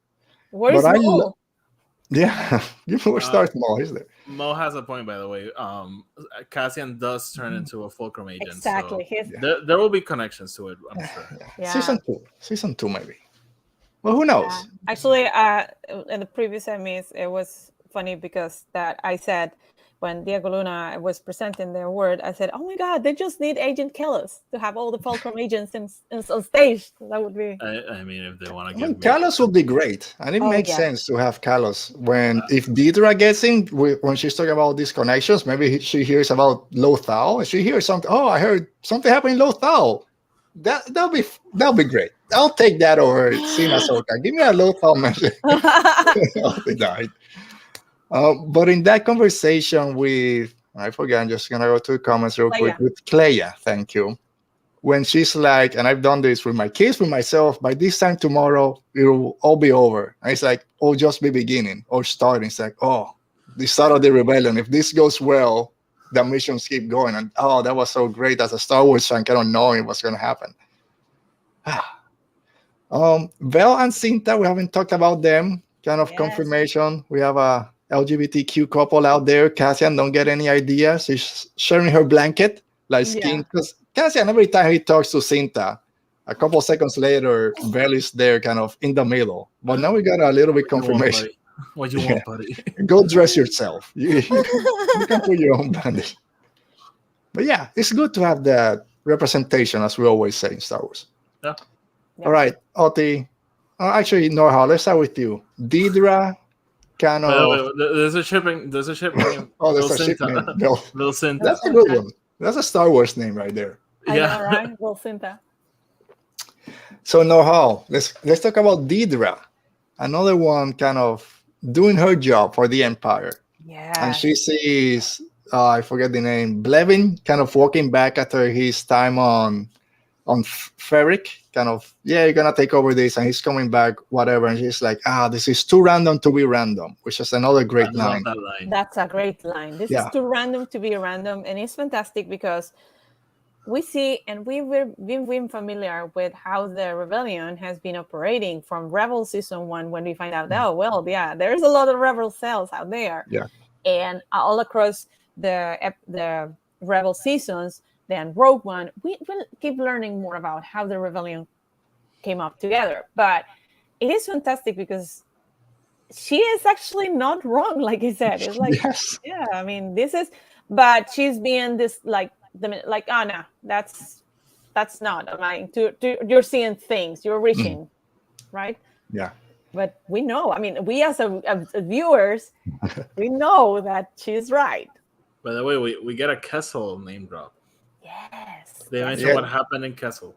Where's Mo? Yeah, you were start Mo, is there? Mo has a point, by the way. Cassian does turn into a Fulcrum agent. Exactly. So there will be connections to it, I'm sure. Yeah. Season 2 maybe. Well, who knows? Actually, in the previous Emmys, it was funny because that I said when Diego Luna was presenting their word, I said, "Oh my God, they just need Agent Kalos to have all the Fulcrum agents on stage." That would be. I mean, if they want to get Kalos would be great, and it makes sense to have Kalos if Deidre gets in when she's talking about these connections. Maybe she hears about Lothal, and she hears something. Oh, I heard something happened in Lothal. that'll be great. I'll take that over seeing Ahsoka. Give me a little mention. I'll be that. But in that conversation with, I forget, I'm just gonna go to the comments real quick with Clea. Thank you. When she's like, and I've done this with my kids, with myself, by this time tomorrow, it'll all be over. And it's like, oh, just be beginning or starting. It's like, oh, the start of the rebellion. If this goes well, the missions keep going. And oh, that was so great as a Star Wars fan, kind of knowing what's going to happen. Vel and Cinta, we haven't talked about them. Kind of confirmation. We have a LGBTQ couple out there. Cassian, don't get any ideas. She's sharing her blanket, like skin. Because Cassian, every time he talks to Cinta, a couple seconds later, Vel is there kind of in the middle. But now we got a little bit confirmation. What you want, buddy? Go dress yourself. You can put your own bandage. But yeah, it's good to have that representation, as we always say in Star Wars. Yeah. All right, Oti. Actually, Noor-hal, let's start with you. Deidre, kind of. There's a ship name. Oh, there's a ship name. Lil Cinta. That's a good one. That's a Star Wars name right there. I know, right? Lil Cinta. So Noor-hal, let's talk about Deidre. Another one kind of doing her job for the Empire. Yeah. And she sees, I forget the name, Blevin kind of walking back after his time on Ferric, kind of, you're going to take over this, and he's coming back, whatever. And she's like, this is too random to be random, which is another great line. That's a great line. This is too random to be random. And it's fantastic because we see, and we've been familiar with how the rebellion has been operating from Rebel Season 1, when we find out, there's a lot of Rebel cells out there. Yeah. And all across the Rebel seasons, then Rogue One, we will keep learning more about how the rebellion came up together. But it is fantastic because she is actually not wrong, like I said. It's like, I mean, but she's being this like no, that's not. I mean, you're seeing things, you're reaching, right? Yeah. But we know. I mean, we as viewers, we know that she's right. By the way, we get a Kessel name drop. Yes. They mentioned what happened in Kessel.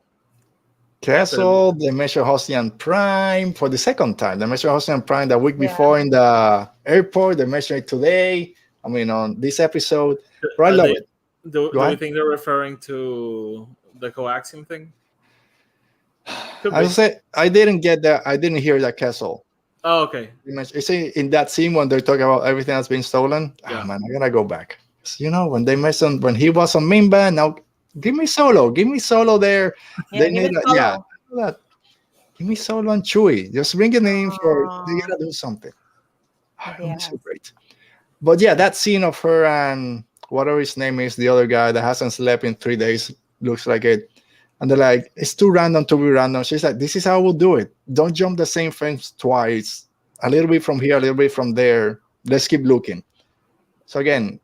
They mentioned Hosnian Prime for the second time. They mentioned Hosnian Prime the week before in the airport. They mentioned it today. I mean, on this episode. But I love it. Do you think they're referring to the coaxium thing? I say I didn't get that. I didn't hear that Kessel. Oh, okay. You see, in that scene when they're talking about everything that's been stolen. Yeah. Man, I gotta go back. You know, when they mentioned when he was on Mimba, now give me Solo there. They need that. Give me Solo and Chewie. Just bring it in for they gotta do something. So great. But yeah, that scene of her and whatever his name is, the other guy that hasn't slept in 3 days, looks like it. And they're like, it's too random to be random. She's like, this is how we'll do it. Don't jump the same fence twice. A little bit from here, a little bit from there. Let's keep looking. So again,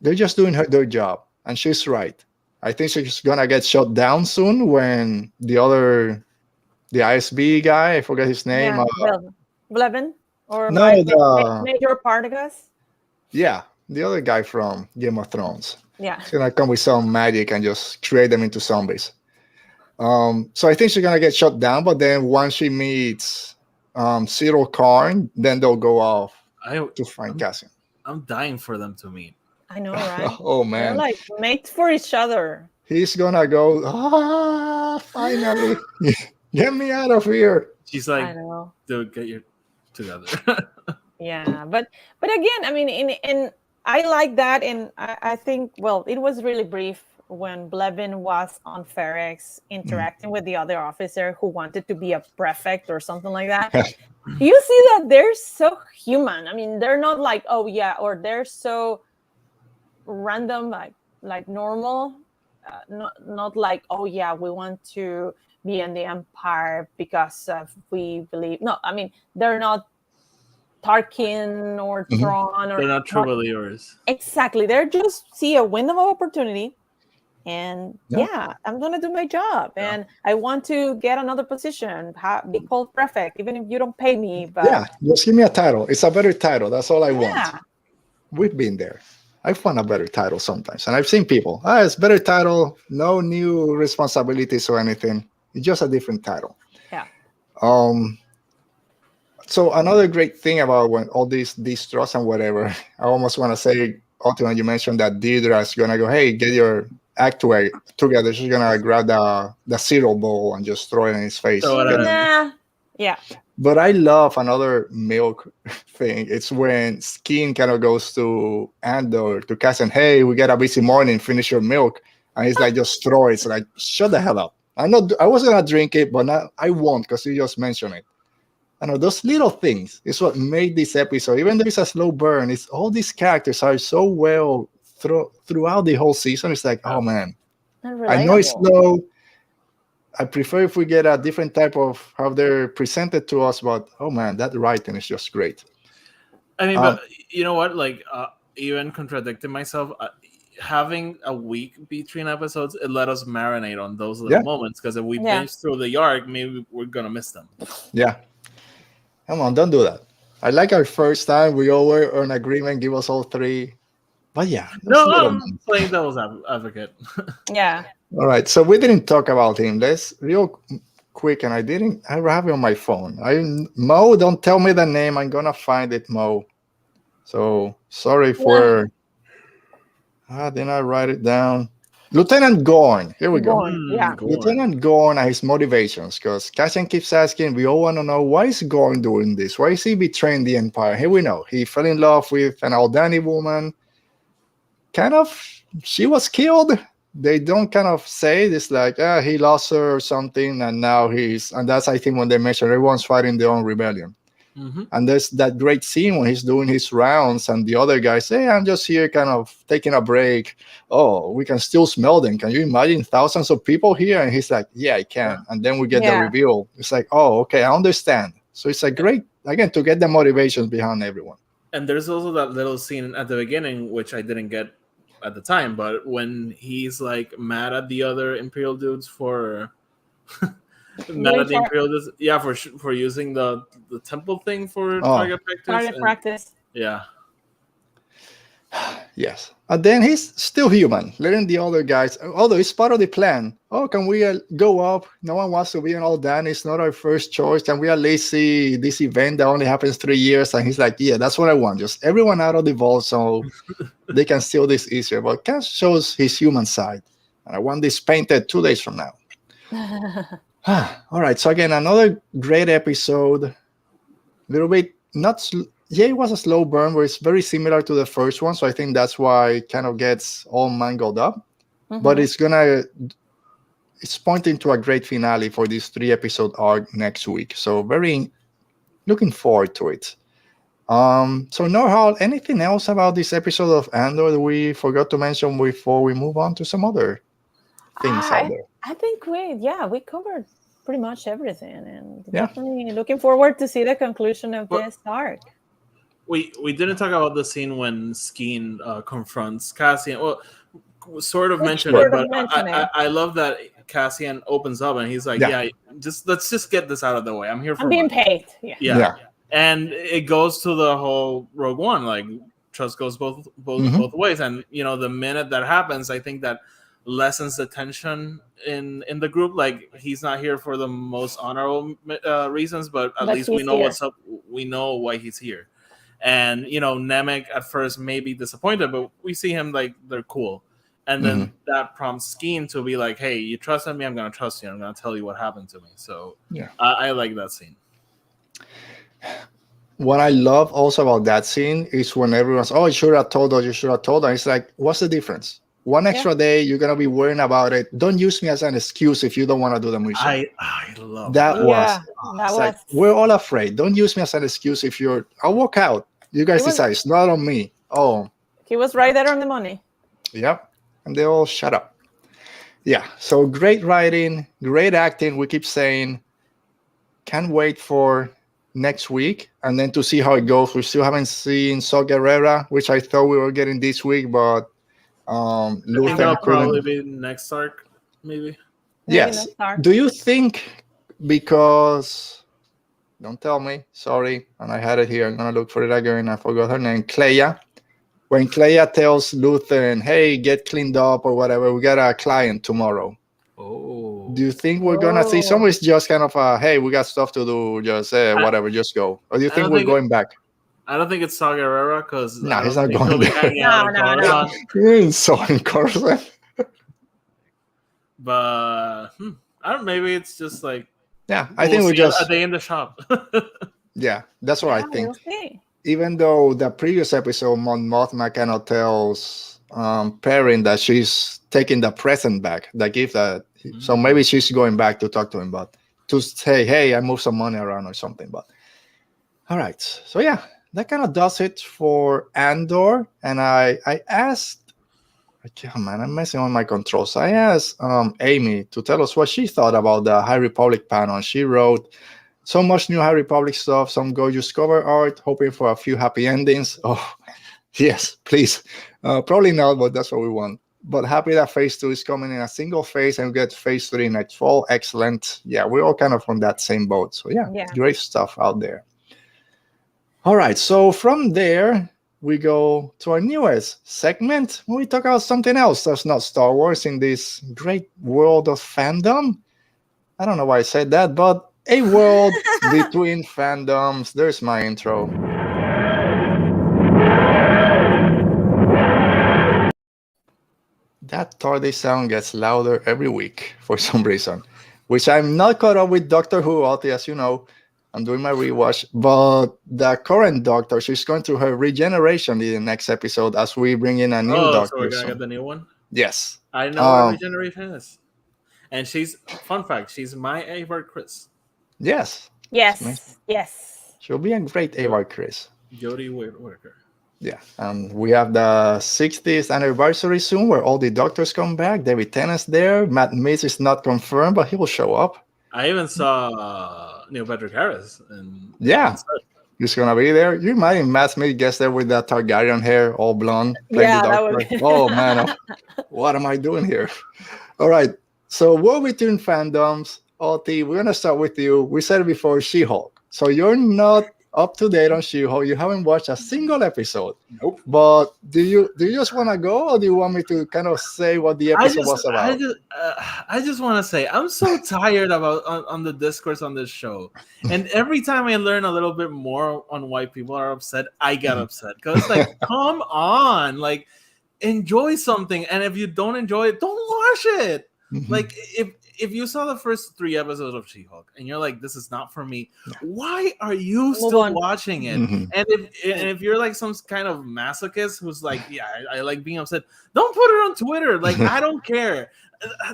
they're just doing their job. And she's right. I think she's going to get shot down soon when the ISB guy, I forget his name. Blevin? Or Major Partagas? Yeah, the other guy from Game of Thrones. Yeah. He's going to come with some magic and just create them into zombies. So I think she's going to get shot down, but then once she meets Cyril Karn, then they'll go off to find Cassian. I'm dying for them to meet. I know, right? Oh, man. They're like mates for each other. He's going to go, finally. Get me out of here. She's like, dude, get your together. Yeah, but again, I mean, in I like that, and I think, well, it was really brief when Blevin was on Ferrex interacting with the other officer who wanted to be a prefect or something like that. You see that they're so human. I mean, they're not like, or they're so random, like normal, not like, we want to be in the Empire because we believe. No, I mean, they're not Tarkin or Thrawn. They're not true believers. Exactly. They're just see a window of opportunity. And I'm going to do my job. And I want to get another position, be called prefect, even if you don't pay me. But just give me a title. It's a better title. That's all I want. We've been there. I find a better title sometimes. And I've seen people, it's better title, no new responsibilities or anything. It's just a different title. Yeah. So another great thing about when all this distrust and whatever, I almost want to say, ultimately, you mentioned that Deirdre is going to go, hey, get your act together. She's going to grab the cereal bowl and just throw it in his face. Yeah. But I love another milk thing. It's when Skin kind of goes to Andor to Cassian, hey, we got a busy morning, finish your milk. And he's like, just throw it. It's like, shut the hell up. I was going to drink it, but now I won't because you just mentioned it. I know those little things is what made this episode, even though it's a slow burn, it's all these characters are so well throughout the whole season. It's like, oh man, I know it's slow. I prefer if we get a different type of how they're presented to us, but oh man, that writing is just great. I mean, but you know what? Like, even contradicting myself, having a week between episodes, it let us marinate on those little moments. Because if we binge through the arc, maybe we're gonna miss them. Yeah. Come on, don't do that. I like our first time. We all were on agreement. Give us all 3. But yeah. No, I'm playing devil's advocate. Yeah. All right. So we didn't talk about him. Let's real quick. And I have it on my phone. Mo, don't tell me the name. I'm going to find it, Mo. So sorry for... Then I write it down. Lieutenant Gorn. Here we go. Yeah. Lieutenant Gorn and his motivations, because Cassian keeps asking, we all want to know, why is Gorn doing this? Why is he betraying the Empire? Here we know. He fell in love with an Aldani woman. She was killed. They don't kind of say this like, he lost her or something, and now and that's, I think, when they mention everyone's fighting their own rebellion. Mm-hmm. And there's that great scene when he's doing his rounds and the other guys say, I'm just here kind of taking a break. Oh, we can still smell them. Can you imagine thousands of people here? And he's like, yeah, I can. And then we get the reveal. It's like, oh, okay, I understand. So it's a great, again, to get the motivations behind everyone. And there's also that little scene at the beginning, which I didn't get at the time, but when he's like mad at the other Imperial dudes for... Mad at the Imperial, for using the temple thing for target practice. Yeah. Yes. And then he's still human, letting the other guys, although it's part of the plan. Oh, can we go up? No one wants to be an Aldan. It's not our first choice. Can we at least see this event that only happens 3 years? And he's like, yeah, that's what I want. Just everyone out of the vault so they can steal this easier. But Cass shows his human side. And I want this painted 2 days from now. All right. So again, another great episode. A little bit, it was a slow burn, but it's very similar to the first one. So I think that's why it kind of gets all mangled up. Mm-hmm. But it's pointing to a great finale for this 3-episode arc next week. So very looking forward to it. So Noor-hal, anything else about this episode of Andor that we forgot to mention before we move on to some other things out there? I think we covered pretty much everything, and definitely looking forward to see the conclusion of this arc. We didn't talk about the scene when Skeen confronts Cassian. Well, sort of mentioned it, but I love that Cassian opens up and he's like, let's just get this out of the way. I'm here for being paid. Yeah. And it goes to the whole Rogue One, like trust goes both ways. And the minute that happens, I think that lessens the tension in the group. Like, he's not here for the most honorable reasons, but at least we know what's up. We know why he's here. And Nemec at first may be disappointed, but we see him like they're cool. And then that prompts Skeen to be like, hey, you trusted me, I'm gonna trust you. I'm gonna tell you what happened to me. So I like that scene. What I love also about that scene is when everyone's, you should have told us, you should have told us. It's like, what's the difference? One extra day, you're going to be worrying about it. Don't use me as an excuse if you don't want to do the mission. I love that. Like, we're all afraid. Don't use me as an excuse if I'll walk out. You guys decide. It's not on me. Oh. He was right there on the money. Yep. And they all shut up. Yeah. So great writing, great acting. We keep saying, can't wait for next week and then to see how it goes. We still haven't seen Saw Gerrera, which I thought we were getting this week, but I think that'll probably be next arc, maybe. Yes. Do you think, because, don't tell me, sorry, and I had it here, I'm gonna look for it again, I forgot her name, Clea, when Clea tells Luthen, "Hey, get cleaned up or whatever. We got a client tomorrow." Oh. Do you think we're gonna see some? It's just kind of hey, we got stuff to do. Just whatever, just go. Or do you think we're going back? I don't think it's Saw Gerrera because no, he's not going back. No. He's so in Coruscant. But I don't. Maybe it's just like I think we just a day in the shop. Yeah, that's what I think. We'll see. Even though the previous episode, Mon Mothma kind of tells Perrin that she's taking the present back, the gift that. So maybe she's going back to talk to him, but to say, "Hey, I moved some money around or something." But all right, so yeah, that kind of does it for Andor. And I asked, oh man, I'm messing on my controls. I asked Amy to tell us what she thought about the High Republic panel. She wrote, "So much new High Republic stuff, some gorgeous cover art, hoping for a few happy endings." Oh, yes, please. Probably not, but that's what we want. But happy that phase 2 is coming in a single phase and we get phase 3 next fall. Excellent. Yeah, we're all kind of on that same boat. So yeah, great stuff out there. All right, so from there, we go to our newest segment where we talk about something else that's not Star Wars in this great world of fandom. I don't know why I said that, but a world between fandoms. There's my intro. That tardy sound gets louder every week for some reason, which I'm not caught up with Doctor Who, Alti, as you know. I'm doing my rewatch, but the current Doctor, she's going through her regeneration in the next episode as we bring in a new Doctor. So we're going to get the new one? Yes. I know what regeneration is. And fun fact, she's my Avar Chris. Yes. Yes. She'll be a great Avar Chris. Jodie Whittaker. Yeah, and we have the 60th anniversary soon where all the Doctors come back. David Tennant's there. Matt Mitz is not confirmed, but he will show up. I even saw Neil Patrick Harris. He's going to be there. You imagine Matt Smith gets there with that Targaryen hair, all blonde, playing the Doctor. Oh, man. What am I doing here? All right. So, War Between Fandoms. Oti, we're going to start with you. We said it before, She-Hulk. So, you're not up to date on She-Hulk. You haven't watched a single episode. Nope. But do you just want to go, or do you want me to kind of say what the episode was about? I just want to say I'm so tired about on the discourse on this show, and every time I learn a little bit more on why people are upset, I get upset because like, come on, like enjoy something, and if you don't enjoy it, don't watch it. Like if you saw the first 3 episodes of She-Hulk and you're like, this is not for me, why are you still watching it? And if you're like some kind of masochist who's like, yeah, I like being upset, don't put it on Twitter. Like, I don't care.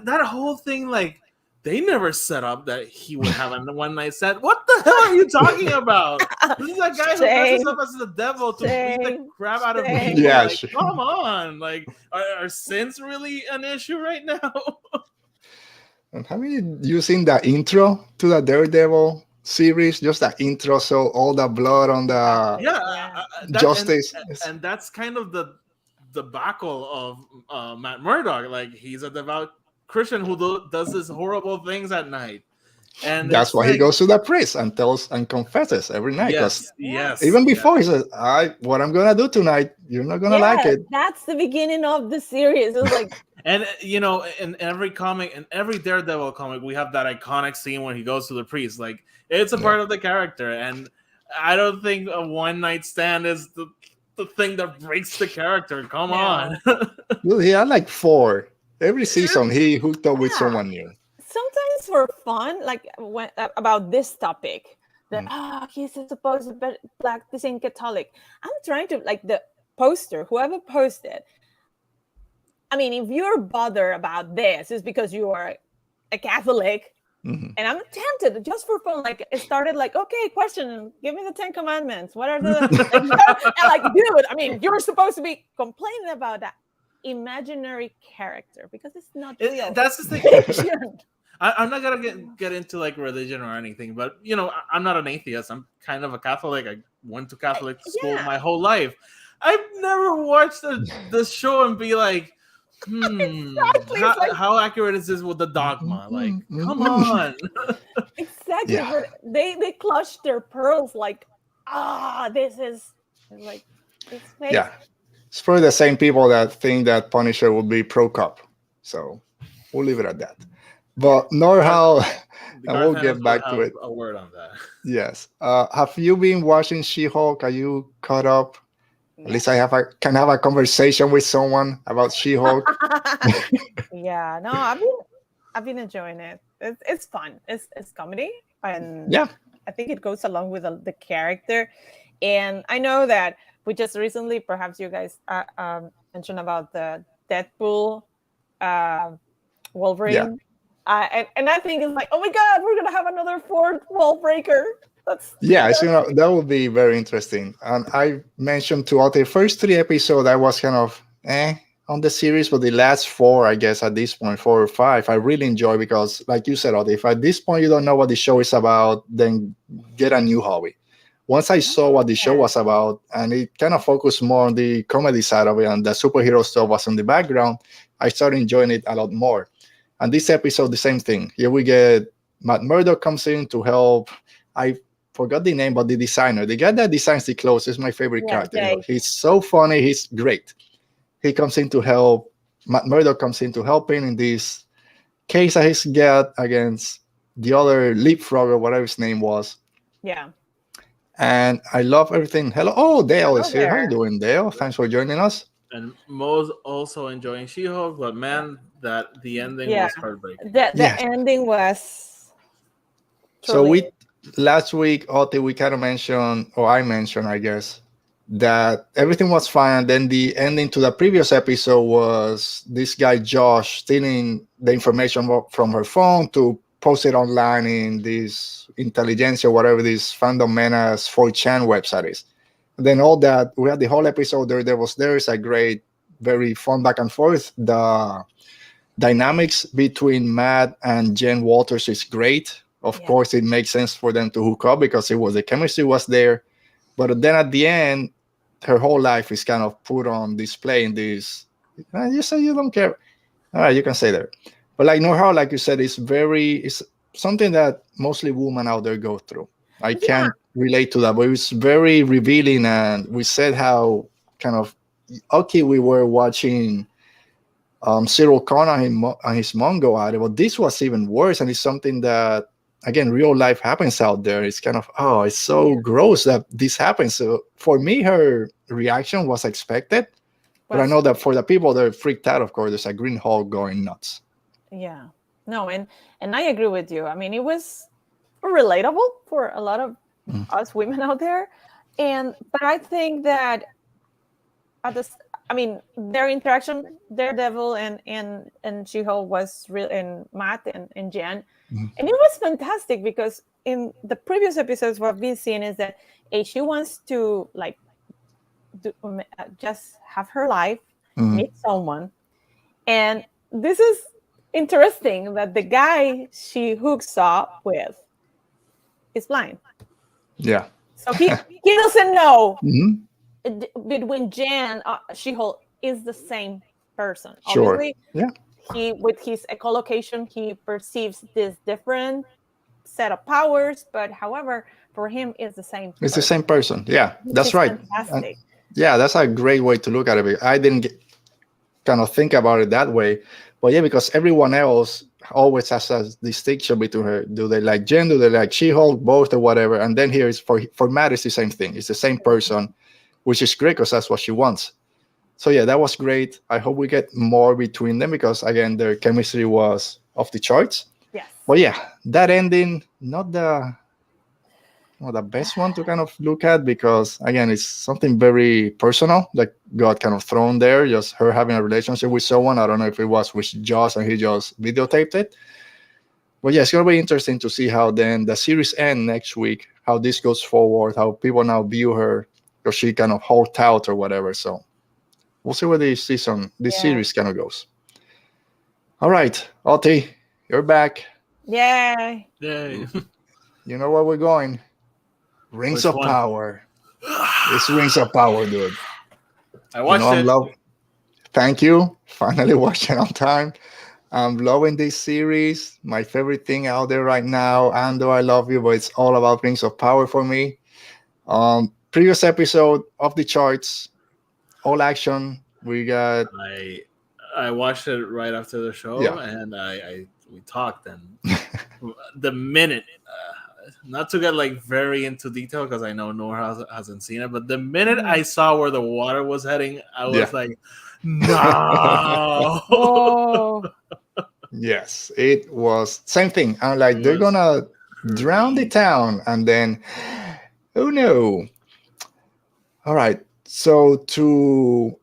That whole thing, like, they never set up that he would have a one-night stand. What the hell are you talking about? This is a guy who dresses up as the devil to beat the crap out of me. Yeah, like, come on. Like, are sins really an issue right now? And have you seen the intro to the Daredevil series? Just the intro, so all the blood on the justice. And that's kind of the debacle of Matt Murdock. Like, he's a devout Christian who does these horrible things at night. And that's why he goes to the priest and tells and confesses every night. Yes. Even before he says, what I'm gonna do tonight, you're not gonna like it. That's the beginning of the series. It was like, and you know, in every comic, in every Daredevil comic, we have that iconic scene where he goes to the priest. Like, it's a part of the character, and I don't think a one-night stand is the thing that breaks the character. Come on. Well, he had like 4 every season. He hooked up with someone new. Sometimes for fun, like when about this topic, that he's supposed to be practicing Catholic. I'm trying to, like, the poster, whoever posted. I mean, if you're bothered about this, it's because you are a Catholic, and I'm tempted just for fun. Like, it started like, okay, question, give me the 10 Commandments. What are the and like, dude? I mean, you're supposed to be complaining about that imaginary character because it's not real. That's the thing. I'm not gonna get into like religion or anything, but you know, I'm not an atheist. I'm kind of a Catholic. I went to Catholic school my whole life. I've never watched this show and be like, exactly. How accurate is this with the dogma? Like, come on. Exactly. But they clutched their pearls like, this is like, it's fake. Yeah. It's probably the same people that think that Punisher will be pro cop. So we'll leave it at that. But Noor-hal, and we'll get back to it. A word on that. Yes. Have you been watching She-Hulk? Are you caught up? At least I can have a conversation with someone about She-Hulk. Yeah, no, I've been enjoying it. It's fun. It's comedy, and Yeah. I think it goes along with the character. And I know that we just recently, perhaps you guys mentioned about the Deadpool, Wolverine. Yeah. And I think it's like, oh my God, we're gonna have another fourth wall breaker. That would be very interesting. And I mentioned throughout the first 3 episodes, I was kind of on the series, but the last 4, I guess at this point, 4 or 5, I really enjoy because, like you said, if at this point you don't know what the show is about, then get a new hobby. Once I saw what the show was about, and it kind of focused more on the comedy side of it, and the superhero stuff was in the background, I started enjoying it a lot more. And this episode, the same thing. Here we get Matt Murdock comes in to help. I forgot the name, but the designer, the guy that designs the clothes, is my favorite character. He's so funny. He's great. He comes in to help. Matt Murdock comes in to help him in this case that he's got against the other leapfrog or whatever his name was. Yeah. And I love everything. Hello. Dale is here. How are you doing, Dale? Thanks for joining us. And Mo's also enjoying She-Hulk, but man, that the ending was heartbreaking. The ending was. So last week, Ote, we kind of mentioned, or I mentioned, I guess, that everything was fine. And then the ending to the previous episode was this guy, Josh, stealing the information from her phone to post it online in this Intelligentsia, whatever this Fandom Menace 4chan website is. And then all that, we had the whole episode there is a great, very fun back and forth. The dynamics between Matt and Jen Walters is great. Of course, it makes sense for them to hook up because the chemistry was there. But then at the end, her whole life is kind of put on display in this. You say you don't care. All right, you can say that. But like Noor-hal, like you said, it's something that mostly women out there go through. I can't relate to that, but it's very revealing. And we said how kind of okay we were watching Cyril Connor and his mom go at it, but this was even worse. And it's something that, again, real life happens out there. It's kind of, it's so gross that this happens. So for me, her reaction was expected. But I know that for the people that are freaked out, of course, there's a Green Hulk going nuts. Yeah. No, and I agree with you. I mean, it was relatable for a lot of us women out there. But I think that their interaction, Daredevil and She-Hulk was real, and Matt and Jen. And it was fantastic because in the previous episodes, what we've seen is that she wants to just have her life, meet someone. And this is interesting that the guy she hooks up with is blind. Yeah. So he doesn't know between Jen, She-Hulk is the same person. Sure. Obviously, he, with his echolocation, he perceives this different set of powers, but however, for him, it's the same person. It's the same person. Yeah, that's right. Fantastic. That's a great way to look at it. I didn't kind of think about it that way. But because everyone else always has a distinction between her. Do they like Jen? Do they like She-Hulk? Both or whatever. And then here is for Matt, it's the same thing. It's the same person, which is great because that's what she wants. So that was great. I hope we get more between them because, again, their chemistry was off the charts. Yes. But that ending, not the best one to kind of look at because, again, it's something very personal that got kind of thrown there. Just her having a relationship with someone. I don't know if it was with Josh and he just videotaped it. But it's going to be interesting to see how then the series ends next week, how this goes forward, how people now view her because she kind of holds out or whatever. So we'll see where this series kind of goes. All right, Oti, you're back. Yay. Yay. You know where we're going. Rings of Power. It's Rings of Power, dude. I watched it. Thank you. Finally watched it on time. I'm loving this series. My favorite thing out there right now. Andor, I love you, but it's all about Rings of Power for me. Previous episode, off the charts. all action. We got. I watched it right after the show, and we talked, and the minute, not to get like very into detail because I know Noor hasn't seen it, but the minute I saw where the water was heading, I was like, no. Oh. Yes, it was same thing. I'm like, they're gonna drown the town, and then, oh no. All right, so to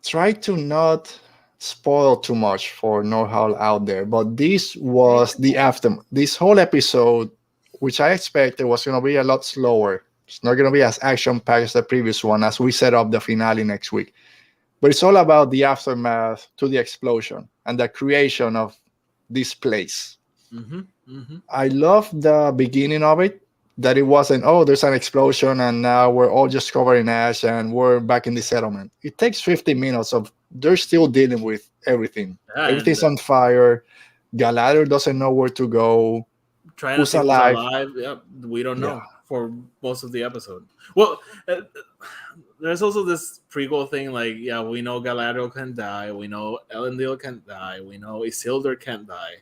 try to not spoil too much for Noor-hal out there, but this was the aftermath. This whole episode, which I expected was going to be a lot slower. It's not going to be as action-packed as the previous one, as we set up the finale next week. But it's all about the aftermath to the explosion and the creation of this place. I love the beginning of it, that it wasn't, oh, there's an explosion and now we're all just covered in ash and we're back in the settlement. It takes 50 minutes of they're still dealing with everything. Everything's on fire. Galadriel doesn't know where to go. Trying to see who's alive. Yeah, we don't know for most of the episode. Well, there's also this prequel thing, like, we know Galadriel can die. We know Elendil can die. We know Isildur can die.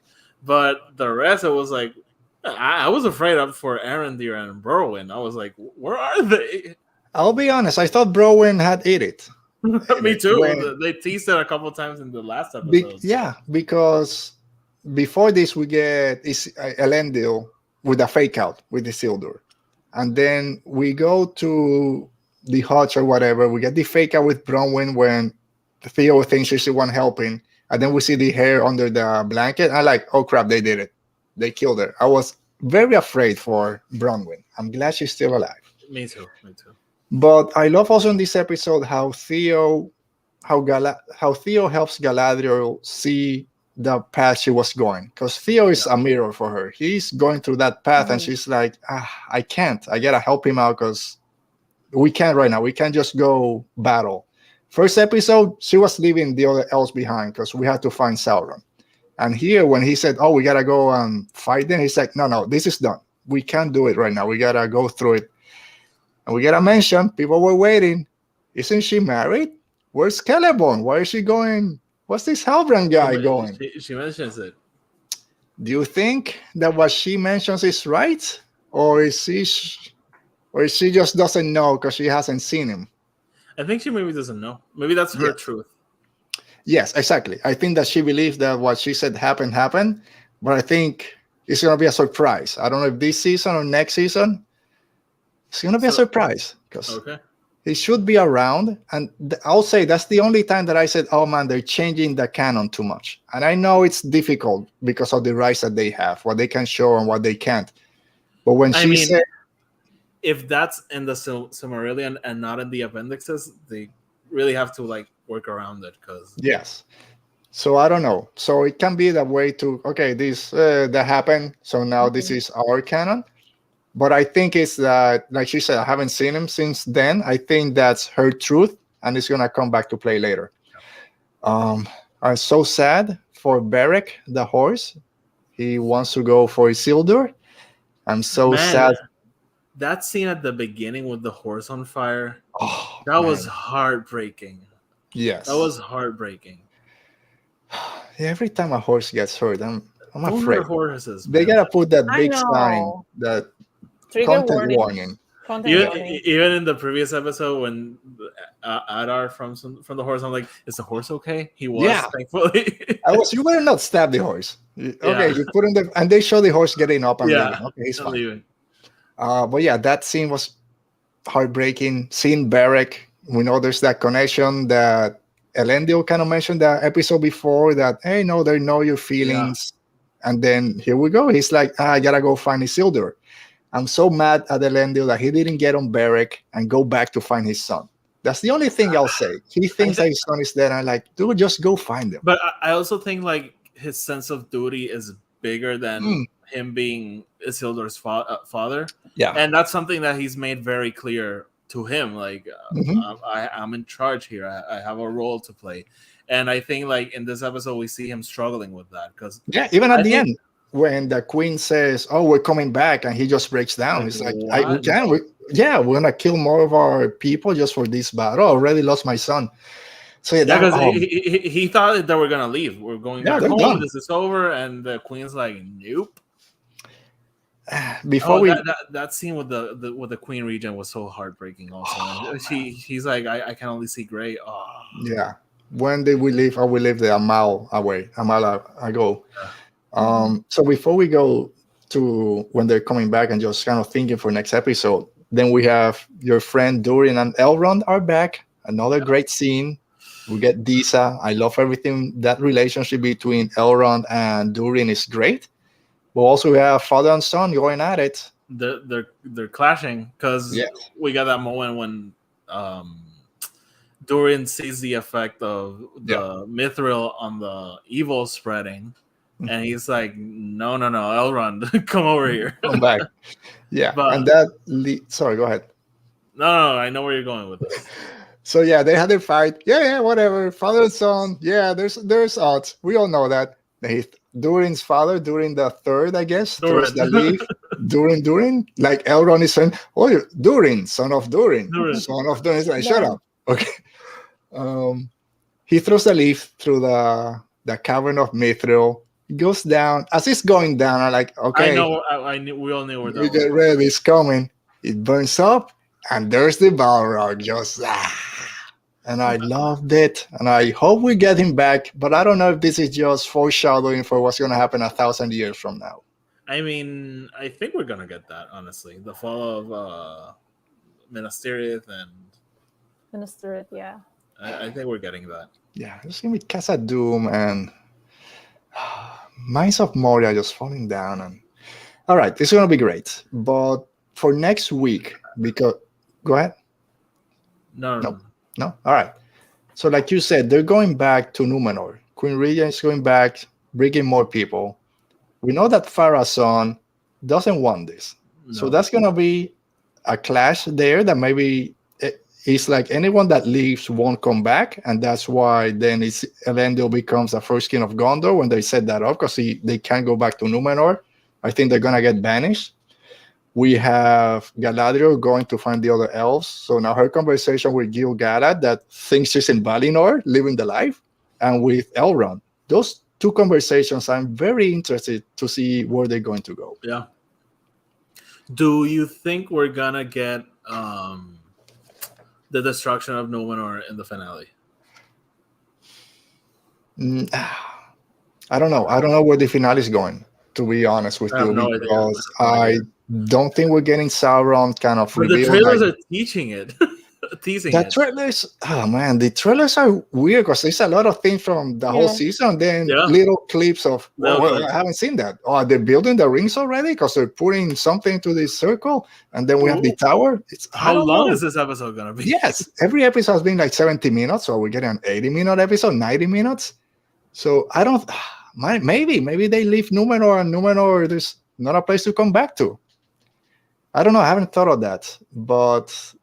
But the rest, it was like, I was afraid of for Arondir and Berwin. I was like, where are they? I'll be honest. I thought Berwin had eat it. Me too. They teased it a couple times in the last episode. Because before this, we get Elendil with a fake out with Isildur. And then we go to the hutch or whatever. We get the fake out with Bronwyn when Theo thinks she's the one helping. And then we see the hair under the blanket. I'm like, oh crap, they did it. They killed her. I was very afraid for Bronwyn. I'm glad she's still alive. Me too. But I love also in this episode how Theo helps Galadriel see the path she was going. Because Theo is a mirror for her. He's going through that path and she's like, I can't. I gotta help him out because we can't right now. We can't just go battle. First episode, she was leaving the other elves behind because we had to find Sauron. And here, when he said, oh, we gotta go and fight them, he's like, no, this is done. We can't do it right now. We gotta go through it. And we gotta mention, people were waiting. Isn't she married? Where's Celeborn? Why is she going? What's this Halbrand guy going? She mentions it. Do you think that what she mentions is right? Or is she just doesn't know because she hasn't seen him? I think she maybe doesn't know. Maybe that's her truth. Yes, exactly. I think that she believes that what she said happened, but I think it's going to be a surprise. I don't know if this season or next season. It's going to be a surprise because he should be around. And I'll say that's the only time that I said, oh man, they're changing the canon too much. And I know it's difficult because of the rights that they have, what they can show and what they can't. But when she said, if that's in the Silmarillion and not in the appendixes, they really have to like work around it. Yes. So I don't know. So it can be the way to, this that happened. So now this is our canon. But I think it's that, like she said, I haven't seen him since then. I think that's her truth, and it's gonna come back to play later. I'm so sad for Beric, the horse. He wants to go for Isildur. I'm so sad. That scene at the beginning with the horse on fire, that was heartbreaking. Yes. That was heartbreaking. Every time a horse gets hurt, I'm afraid. Horses, they gotta put that big sign, that content warning. Even in the previous episode when Adar from the horse, I'm like, is the horse okay? He was, thankfully. You better not stab the horse. Okay, you put in and they show the horse getting up and leaving. Okay, he's fine. Leaving. But yeah, that scene was heartbreaking. Seeing Beric, we know there's that connection that Elendil kind of mentioned the episode before that, hey, no, they know your feelings. Yeah. And then here we go. He's like, I gotta go find Isildur. I'm so mad at Elendil that he didn't get on Beric and go back to find his son. That's the only thing I'll say. He thinks that his son is dead. I'm like, dude, just go find him. But I also think like his sense of duty is bigger than him being Isildur's father. Yeah. And that's something that he's made very clear to him. Like, I'm in charge here. I have a role to play. And I think like in this episode, we see him struggling with that. Because even at the end, when the queen says, oh, we're coming back, and he just breaks down. He's like, yeah, we're gonna kill more of our people just for this battle. I already lost my son. So yeah, because he thought that they were gonna leave. We're going back home. Done. This is over, and the queen's like, nope. Before that scene with the Queen Regent was so heartbreaking. Also, she's like, I can only see gray. Oh. Yeah. When did we leave? I will leave the a mile ago. So before we go to when they're coming back and just kind of thinking for next episode, then we have your friend Durin and Elrond are back. Another great scene. We get Disa. I love everything. That relationship between Elrond and Durin is great. But also we have father and son going at it. They're clashing because we got that moment when Durin sees the effect of the mithril on the evil spreading, and he's like, no, Elrond, come over here. Come back. Yeah, but, and that... Sorry, go ahead. No, I know where you're going with this. So yeah, they had their fight. Yeah, whatever. Father and son. Yeah, there's odds. We all know that. Durin's father, Durin the third, I guess, throws the leaf. Durin, like Elrond is saying, "Oh, you're Durin, son of Durin. Son of Durin." He's like, shut up. Okay. He throws the leaf through the cavern of mithril. It goes down. As it's going down, I'm like, okay. I know. I knew. We all knew where that was. Get ready. It's coming. It burns up, and there's the Balrog. Just and I loved it, and I hope we get him back. But I don't know if this is just foreshadowing for what's going to happen 1,000 years from now. I mean, I think we're going to get that, honestly. The fall of Minas Tirith and... Minas Tirith, yeah. I think we're getting that. Yeah, it's going to be Casa Doom and Mines of Moria just falling down. And all right, it's going to be great. But for next week, because... Go ahead. No. No? All right. So like you said, they're going back to Numenor. Queen Regent is going back, bringing more people. We know that Farazan doesn't want this. No. So that's going to be a clash there that maybe it's like anyone that leaves won't come back. And that's why then Elendil becomes the first king of Gondor when they set that up, because they can't go back to Numenor. I think they're going to get banished. We have Galadriel going to find the other elves. So now her conversation with Gil-galad that thinks she's in Valinor, living the life, and with Elrond. Those two conversations, I'm very interested to see where they're going to go. Yeah. Do you think we're going to get the destruction of Numenor in the finale? I don't know. I don't know where the finale is going, to be honest with you, because I don't think we're getting Sauron kind of revealed. The trailers are teaching it. Teasing the trailers, oh man, the trailers are weird because there's a lot of things from the whole season, then little clips of, I haven't seen that. Oh, they're building the rings already because they're putting something to this circle, and then we have the tower. How long is this episode going to be? Yes, every episode has been like 70 minutes, so we're getting an 80-minute episode, 90 minutes. So I don't, maybe they leave Numenor, and Numenor, there's not a place to come back to. I don't know. I haven't thought of that, but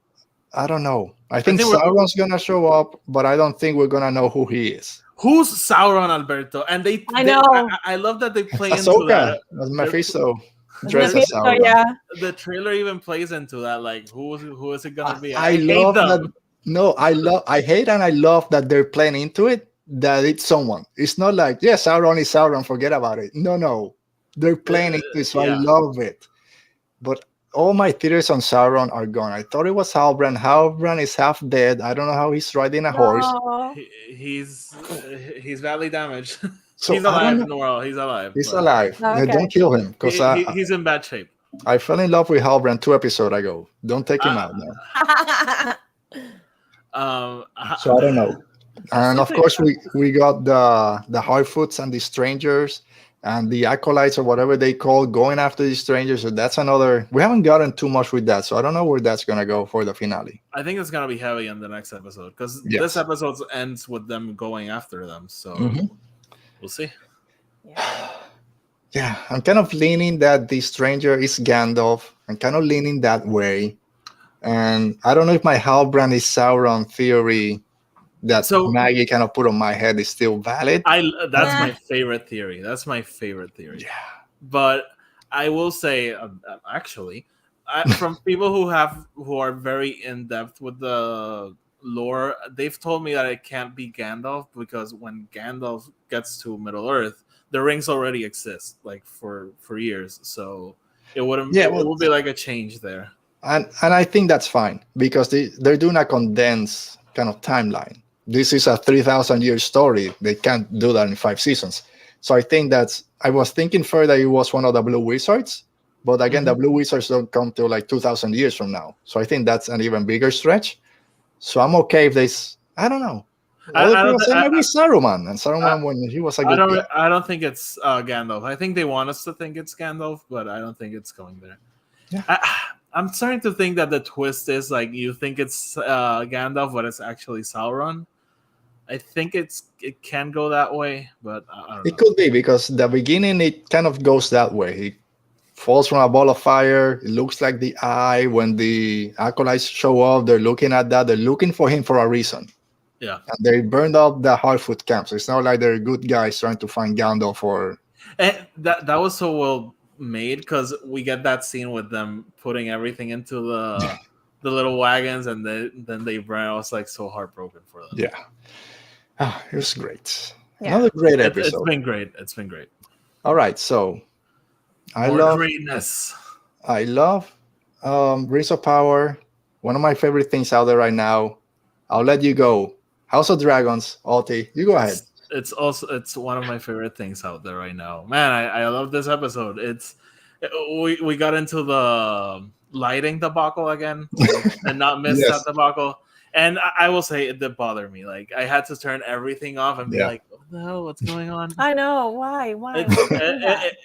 I don't know. I think Sauron's going to show up, but I don't think we're going to know who he is. Who's Sauron, Alberto? And I know. I love that they play into that. That's Mephisto. Dressed as Sauron. Yeah. The trailer even plays into that. Like, who is it going to be? I love that. No, I hate and I love that they're playing into it, that it's someone. It's not like, Sauron is Sauron, forget about it. No. They're playing into it, so I love it. But all my theories on Sauron are gone. I thought it was Halbrand. Halbrand is half dead. I don't know how he's riding a horse. He's badly damaged. So he's alive, Noor-hal. He's alive. He's alive. Okay. Don't kill him, because he's in bad shape. I fell in love with Halbrand 2 episodes ago. Don't take him out now. So I don't know. And of course, we got the Harfoots and the Strangers and the Acolytes or whatever they call going after the Strangers. So that's another. We haven't gotten too much with that, so I don't know where that's gonna go for the finale. I think it's gonna be heavy in the next episode because this episode ends with them going after them. So we'll see. Yeah, I'm kind of leaning that the Stranger is Gandalf. I'm kind of leaning that way, and I don't know if my Halbrand is Sauron theory that Maggie kind of put on my head is still valid. That's my favorite theory. Yeah. But I will say, actually, from people who are very in depth with the lore, they've told me that it can't be Gandalf because when Gandalf gets to Middle Earth, the rings already exist like for years, so it wouldn't. Yeah, It well, would be like a change there. and I think that's fine because they're doing a condensed kind of timeline. This is a 3,000-year story. They can't do that in 5 seasons. So I think I was thinking first that it was one of the Blue Wizards, but again, the Blue Wizards don't come till like 2,000 years from now. So I think that's an even bigger stretch. So I'm okay if I don't know. Other people say maybe Saruman, and Saruman when he was a good guy. I don't think it's Gandalf. I think they want us to think it's Gandalf, but I don't think it's going there. Yeah. I'm starting to think that the twist is like you think it's Gandalf, but it's actually Sauron. I think it can go that way, but I don't know. It could be because the beginning it kind of goes that way. He falls from a ball of fire. It looks like the eye. When the acolytes show up, they're looking at that. They're looking for him for a reason. Yeah, and they burned up the Hardfoot camp. So it's not like they're good guys trying to find Gandalf or. And that was so well made because we get that scene with them putting everything into the little wagons and then they burn. I was like so heartbroken for them. Yeah, it was great. Yeah. Another great episode. It's been great. It's been great. All right, so I More love greatness. I love Rings of Power. One of my favorite things out there right now. I'll let you go. House of Dragons, Alti, you go ahead. It's one of my favorite things out there right now. Man, I love this episode. We got into the lighting debacle again and not miss Yes. that debacle. And I will say it did bother me. Like I had to turn everything off and be like, "What the hell? What's going on?" I know why.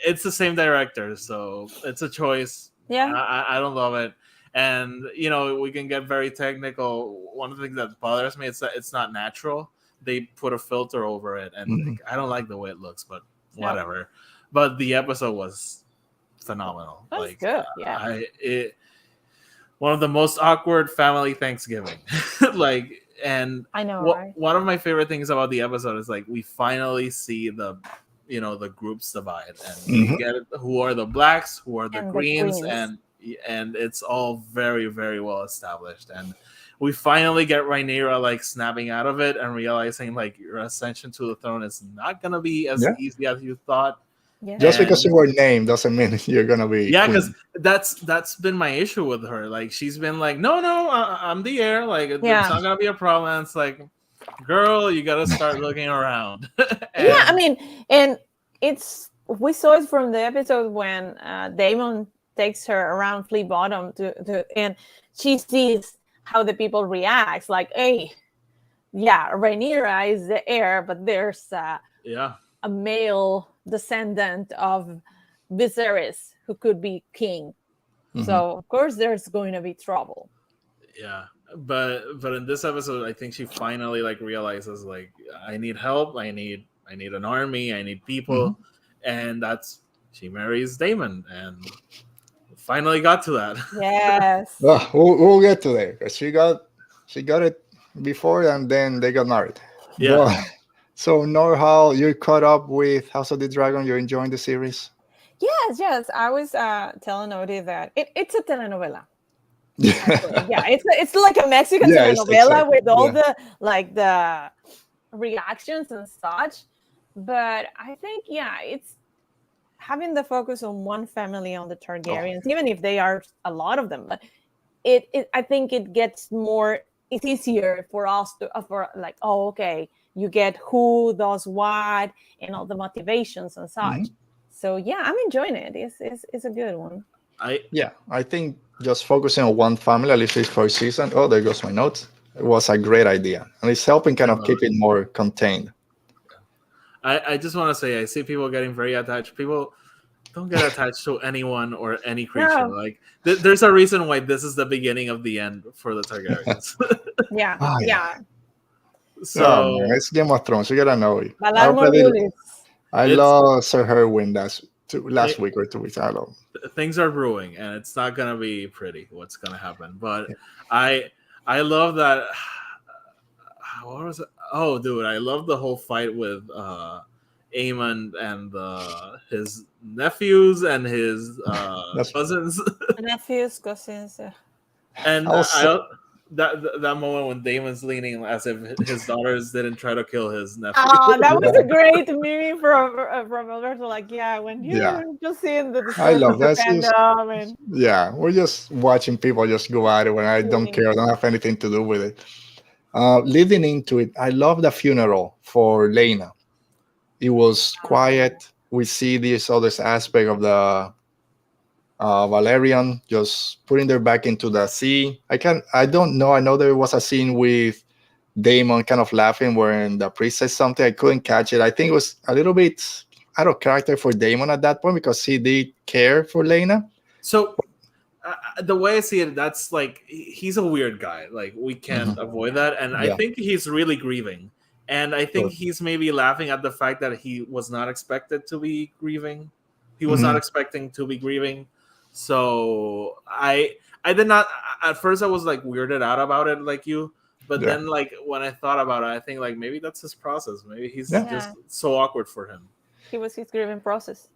It's the same director, so it's a choice. Yeah. I don't love it. And we can get very technical. One of the things that bothers me is that it's not natural. They put a filter over it, and I don't like the way it looks, but whatever. But the episode was phenomenal. That's good. Yeah. One of the most awkward family Thanksgiving. And I know. Right? One of my favorite things about the episode is like we finally see the groups divide, and we get who are the blacks, who are the greens, and it's all very, very well established. And we finally get Rhaenyra like snapping out of it and realizing like your ascension to the throne is not gonna be as easy as you thought. Yeah. Just because you were named doesn't mean you're gonna be. Yeah, because that's been my issue with her. Like she's been like, no, I'm the heir. Like it's not gonna be a problem. And it's like, girl, you gotta start looking around. Yeah, I mean, and we saw it from the episode when Daemon takes her around Flea Bottom and she sees how the people react. Like, hey, Rhaenyra is the heir, but there's a male descendant of Viserys who could be king. So of course there's going to be trouble. Yeah, but in this episode, I think she finally like realizes like I need help. I need an army. I need people, and she marries Daemon and finally got to that. Yes. We'll get to there because she got it before and then they got married. Yeah. But, so Noor-hal, you're caught up with House of the Dragon. You're enjoying the series. Yes. I was telling Odie that it's a telenovela. It's like a Mexican telenovela with all the reactions and such. But I think it's having the focus on one family, on the Targaryens, even if they are a lot of them. But I think it gets more. It's easier for us to okay, you get who does what and all the motivations and such. So I'm enjoying it. It's a good one. I think just focusing on one family, at least this first season. Oh, there goes my notes. It was a great idea, and it's helping kind of keep it more contained. I just want to say, I see people getting very attached. People don't get attached to anyone or any creature. No. Like there's a reason why this is the beginning of the end for the Targaryens. Yeah. So it's Game of Thrones. You gotta know it. I love Sir Herwin last week or 2 weeks. I love. Things are brewing, and it's not gonna be pretty. What's gonna happen? But I love that. What was it? Oh, dude, I love the whole fight with Aemon and his nephews and his cousins. Nephews, cousins. And Also, that moment when Damon's leaning as if his daughters didn't try to kill his nephew. Oh, that was a great meme from Alberto. Like, yeah, when you're just seeing the I love of the that. fandom and Yeah, we're just watching people just go at it when I don't care. I don't have anything to do with it. Leading into it, I love the funeral for Lena. It was quiet. We see this other aspect of the Valerian just putting their back into the sea. I don't know. I know there was a scene with Daemon kind of laughing when the priest says something. I couldn't catch it. I think it was a little bit out of character for Daemon at that point because he did care for Lena. So the way I see it, that's like he's a weird guy. Like we can't avoid that, and I think he's really grieving. And I think he's maybe laughing at the fact that he was not expected to be grieving. He was not expecting to be grieving. So I did not at first. I was like weirded out about it, like you. But then, like when I thought about it, I think like maybe that's his process. Maybe he's just so awkward for him. It was his grieving process.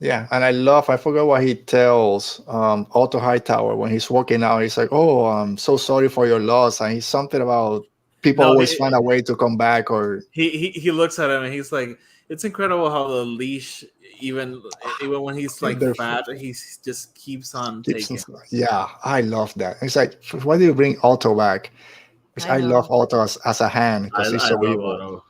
Yeah, and I forgot what he tells Otto Hightower when he's walking out. He's like, "Oh, I'm so sorry for your loss," and he's something about people always find a way to come back. Or he looks at him and he's like, "It's incredible how the leash, even when he's like fat, he just keeps on taking." Yeah, I love that. It's like, why do you bring Otto back? Because I love Otto as a hand because he's so evil.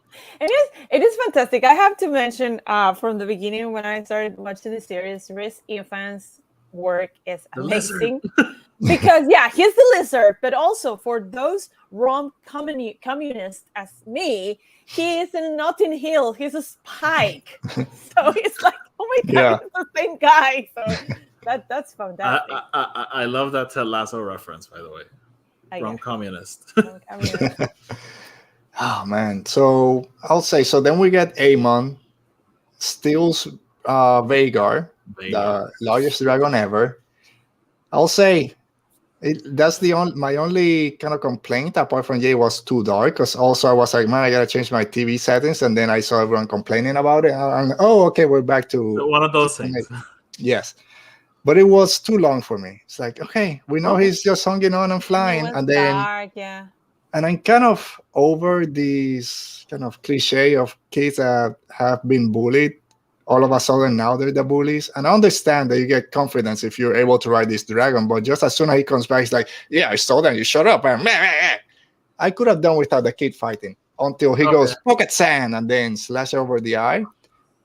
It is fantastic. I have to mention from the beginning when I started watching the series, Rhys Ifans' work is amazing. Because he's the lizard, but also for those wrong communists as me, he is in Notting Hill. He's a Spike. So it's like, oh my god, it's the same guy. So that's fantastic. I love that Ted Lasso reference, by the way. Wrong communist. Oh man, so I'll say so. Then we get Aemon steals Vhagar, the largest dragon ever. I'll say that's my only kind of complaint. Apart from it was too dark, because also I was like, man, I gotta change my TV settings, and then I saw everyone complaining about it. And okay, we're back to one of those things. Yes, but it was too long for me. It's like, okay, we know he's just hanging on and flying, and then dark, and I'm kind of over this kind of cliche of kids that have been bullied. All of a sudden, now they're the bullies. And I understand that you get confidence if you're able to ride this dragon. But just as soon as he comes back, he's like, yeah, I saw that. You shut up. And I could have done without the kid fighting until he goes, pocket sand, and then slash over the eye.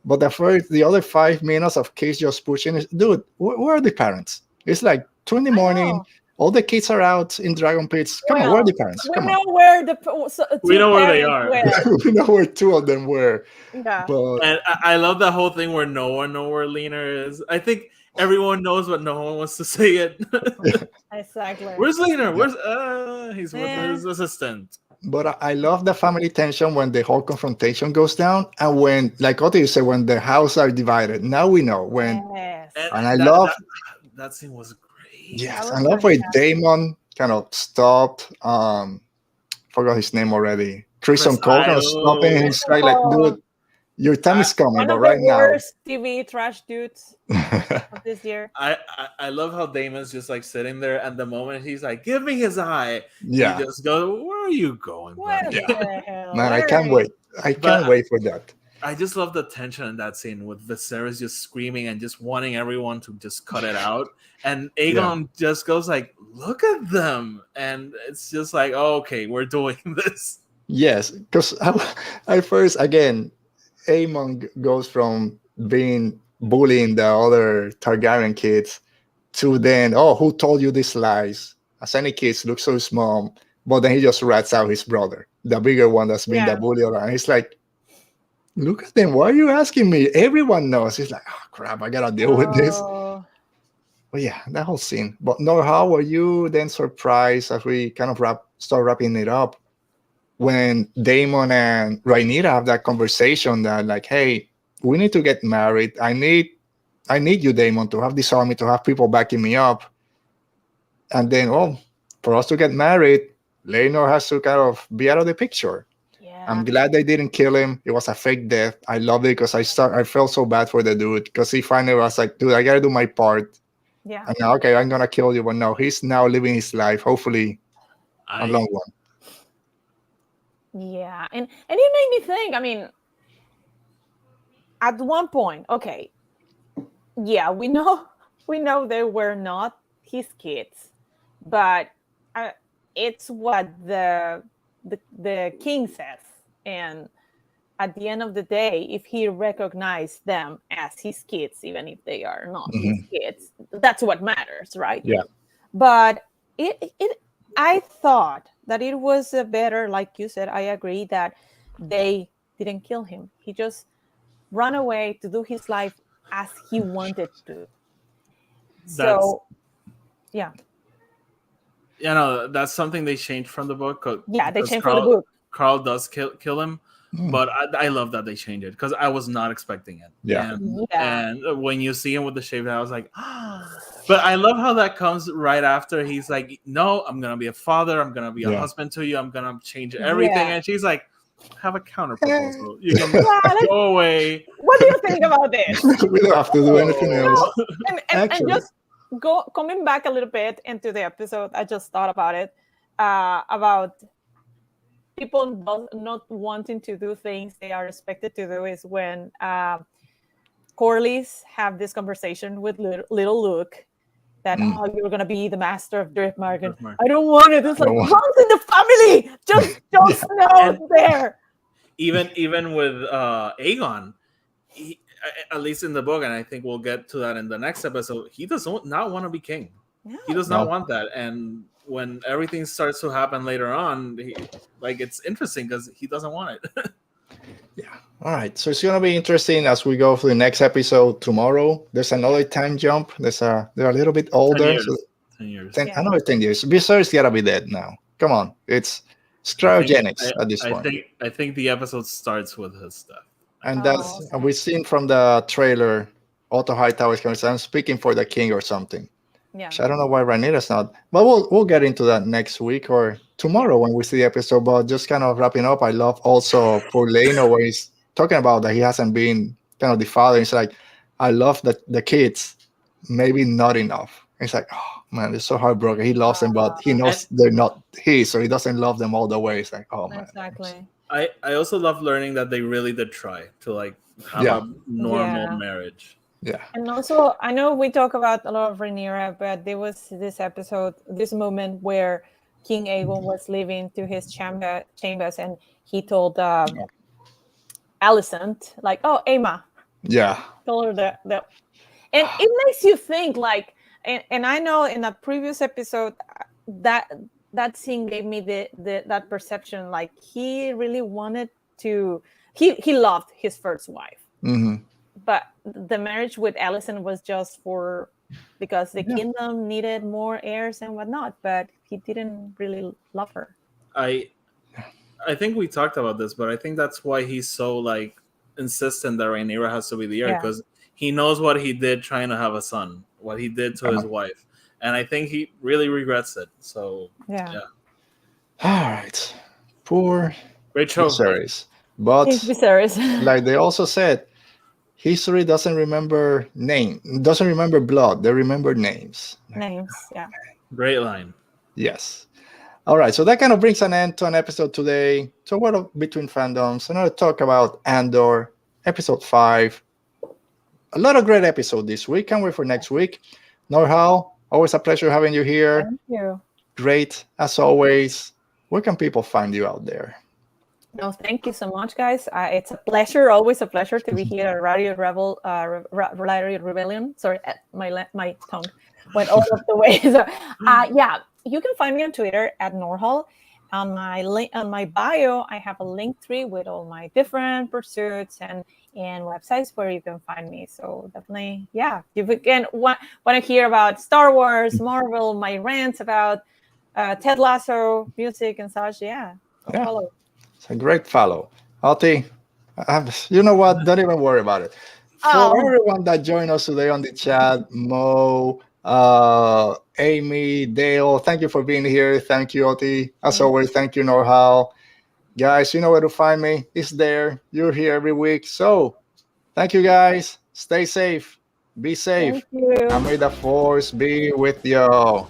But the other 5 minutes of kids just pushing is, dude, where are the parents? It's like 2 in the morning. All the kids are out in dragon pits. Come on, where are the parents? We know where we know where they are. We know where 2 of them were. Yeah. But and I love that whole thing where no one knows where Lena is. I think everyone knows, but no one wants to say it. Exactly. Where's Lena? He's with his assistant. But I love the family tension when the whole confrontation goes down, and when, like Otto, you said, when the houses are divided. Now we know when. Yes. And I love that scene was great. Yes, I love where Daemon kind of stopped. Forgot his name already. Tristan Cole kind of stopping his strike, like, dude, your time is coming, but right now. Worst TV trash dudes of this year. I love how Damon's just like sitting there, and the moment he's like, "Give me his eye," he just goes, "Where are you going, buddy?" Man, I can't wait. I can't wait for that. I just love the tension in that scene with Viserys just screaming and just wanting everyone to just cut it out. And Aegon just goes like, look at them. And it's just like, oh, okay, we're doing this. Yes, because I first, again, Aemon goes from being bullying the other Targaryen kids to then, who told you these lies? As any kids look so small. But then he just rats out his brother, the bigger one that's been the bully around. He's like, look at them. Why are you asking me? Everyone knows. He's like, oh, crap, I got to deal with this. But yeah, that whole scene. But Noor-hal, were you then surprised as we kind of start wrapping it up when Daemon and Rhaenyra have that conversation that like, hey, we need to get married. I need you, Daemon, to have this army, to have people backing me up. And then, for us to get married, Laenor has to kind of be out of the picture. Yeah. I'm glad they didn't kill him. It was a fake death. I loved it because I felt so bad for the dude because he finally was like, dude, I gotta do my part. Yeah. And now, okay, I'm gonna kill you, but no, he's now living his life. Hopefully, a long one. Yeah, and it made me think. I mean, at one point, okay, yeah, we know they were not his kids, but it's what the king says, and at the end of the day, if he recognized them as his kids, even if they are not his kids, that's what matters, right? Yeah. But I thought that it was better, like you said, I agree that they didn't kill him. He just ran away to do his life as he wanted to. So, yeah. You know, that's something they changed from the book. Yeah, they changed from the book. Carl does kill him, but I love that they changed it because I was not expecting it. Yeah. And when you see him with the shaved head, I was like, but I love how that comes right after he's like, no, I'm going to be a father. I'm going to be a husband to you. I'm going to change everything. And she's like, have a counter proposal. You can go away. What do you think about this? We don't have to do anything else. And just coming back a little bit into the episode, I just thought about it, about people not wanting to do things they are expected to do is when Corlys have this conversation with little Luke that, oh, you're going to be the master of Driftmark. And I don't want it. It's like, runs in the family. Just know there. Even with Aegon, he, at least in the book, and I think we'll get to that in the next episode, he does not want to be king. No. He does not want that. And when everything starts to happen later on, it's interesting because he doesn't want it. Yeah. All right. So it's going to be interesting as we go for the next episode tomorrow. There's another time jump. They're a little bit older. 10 years. Another 10 years. Viserys got to be dead now. Come on. It's cryogenics at this point. I think the episode starts with his stuff. And we've seen from the trailer, Otto Hightower's coming. I'm speaking for the king or something. Yeah. So I don't know why Rhaenyra's not. But we'll get into that next week or tomorrow when we see the episode. But just kind of wrapping up, I love also for Leno where he's talking about that he hasn't been kind of the father. It's like, I love the kids, maybe not enough. It's like, oh man, it's so heartbroken. He loves them, but he knows they're not his, so he doesn't love them all the way. It's like, oh man. Exactly. I also love learning that they really did try to have a normal marriage. Yeah. And also, I know we talk about a lot of Rhaenyra, but there was this moment where King Aegon was leaving to his chambers, and he told Alicent, like, "Oh, Aemma." Yeah. Told her that, and it makes you think, like, and I know in a previous episode that scene gave me that perception, like he really wanted to. He loved his first wife. Mm-hmm. But the marriage with Alicent was just because the kingdom needed more heirs and whatnot, but he didn't really love her. I think we talked about this, but I think that's why he's so insistent that Rhaenyra has to be the heir, because he knows what he did trying to have a son, what he did to his wife, and I think he really regrets it. So yeah. All right, poor great show, Viserys. But like they also said, history doesn't remember doesn't remember blood. They remember names. Names, yeah. Great line. Yes. All right, so that kind of brings an end to an episode today. So what between fandoms? I'm going to talk about Andor, episode 5. A lot of great episodes this week. Can't wait for next week. Noor-hal, always a pleasure having you here. Thank you. Great, as always. Where can people find you out there? No, thank you so much, guys. It's a pleasure, always a pleasure to be here at Radio Rebellion. Sorry, my tongue went all of the way. So, you can find me on Twitter at Noor-hal. On my bio, I have a link tree with all my different pursuits and websites where you can find me. So definitely, if you can want to hear about Star Wars, Marvel, my rants about Ted Lasso, music and such, follow. It's a great follow. Alti, you know what? Don't even worry about it. For everyone that joined us today on the chat, Mo, Amy, Dale, thank you for being here. Thank you, Alti. As always, thank you, Noor-hal. Guys, you know where to find me. It's there. You're here every week. So thank you, guys. Stay safe. Be safe. Thank you. And may the force be with you.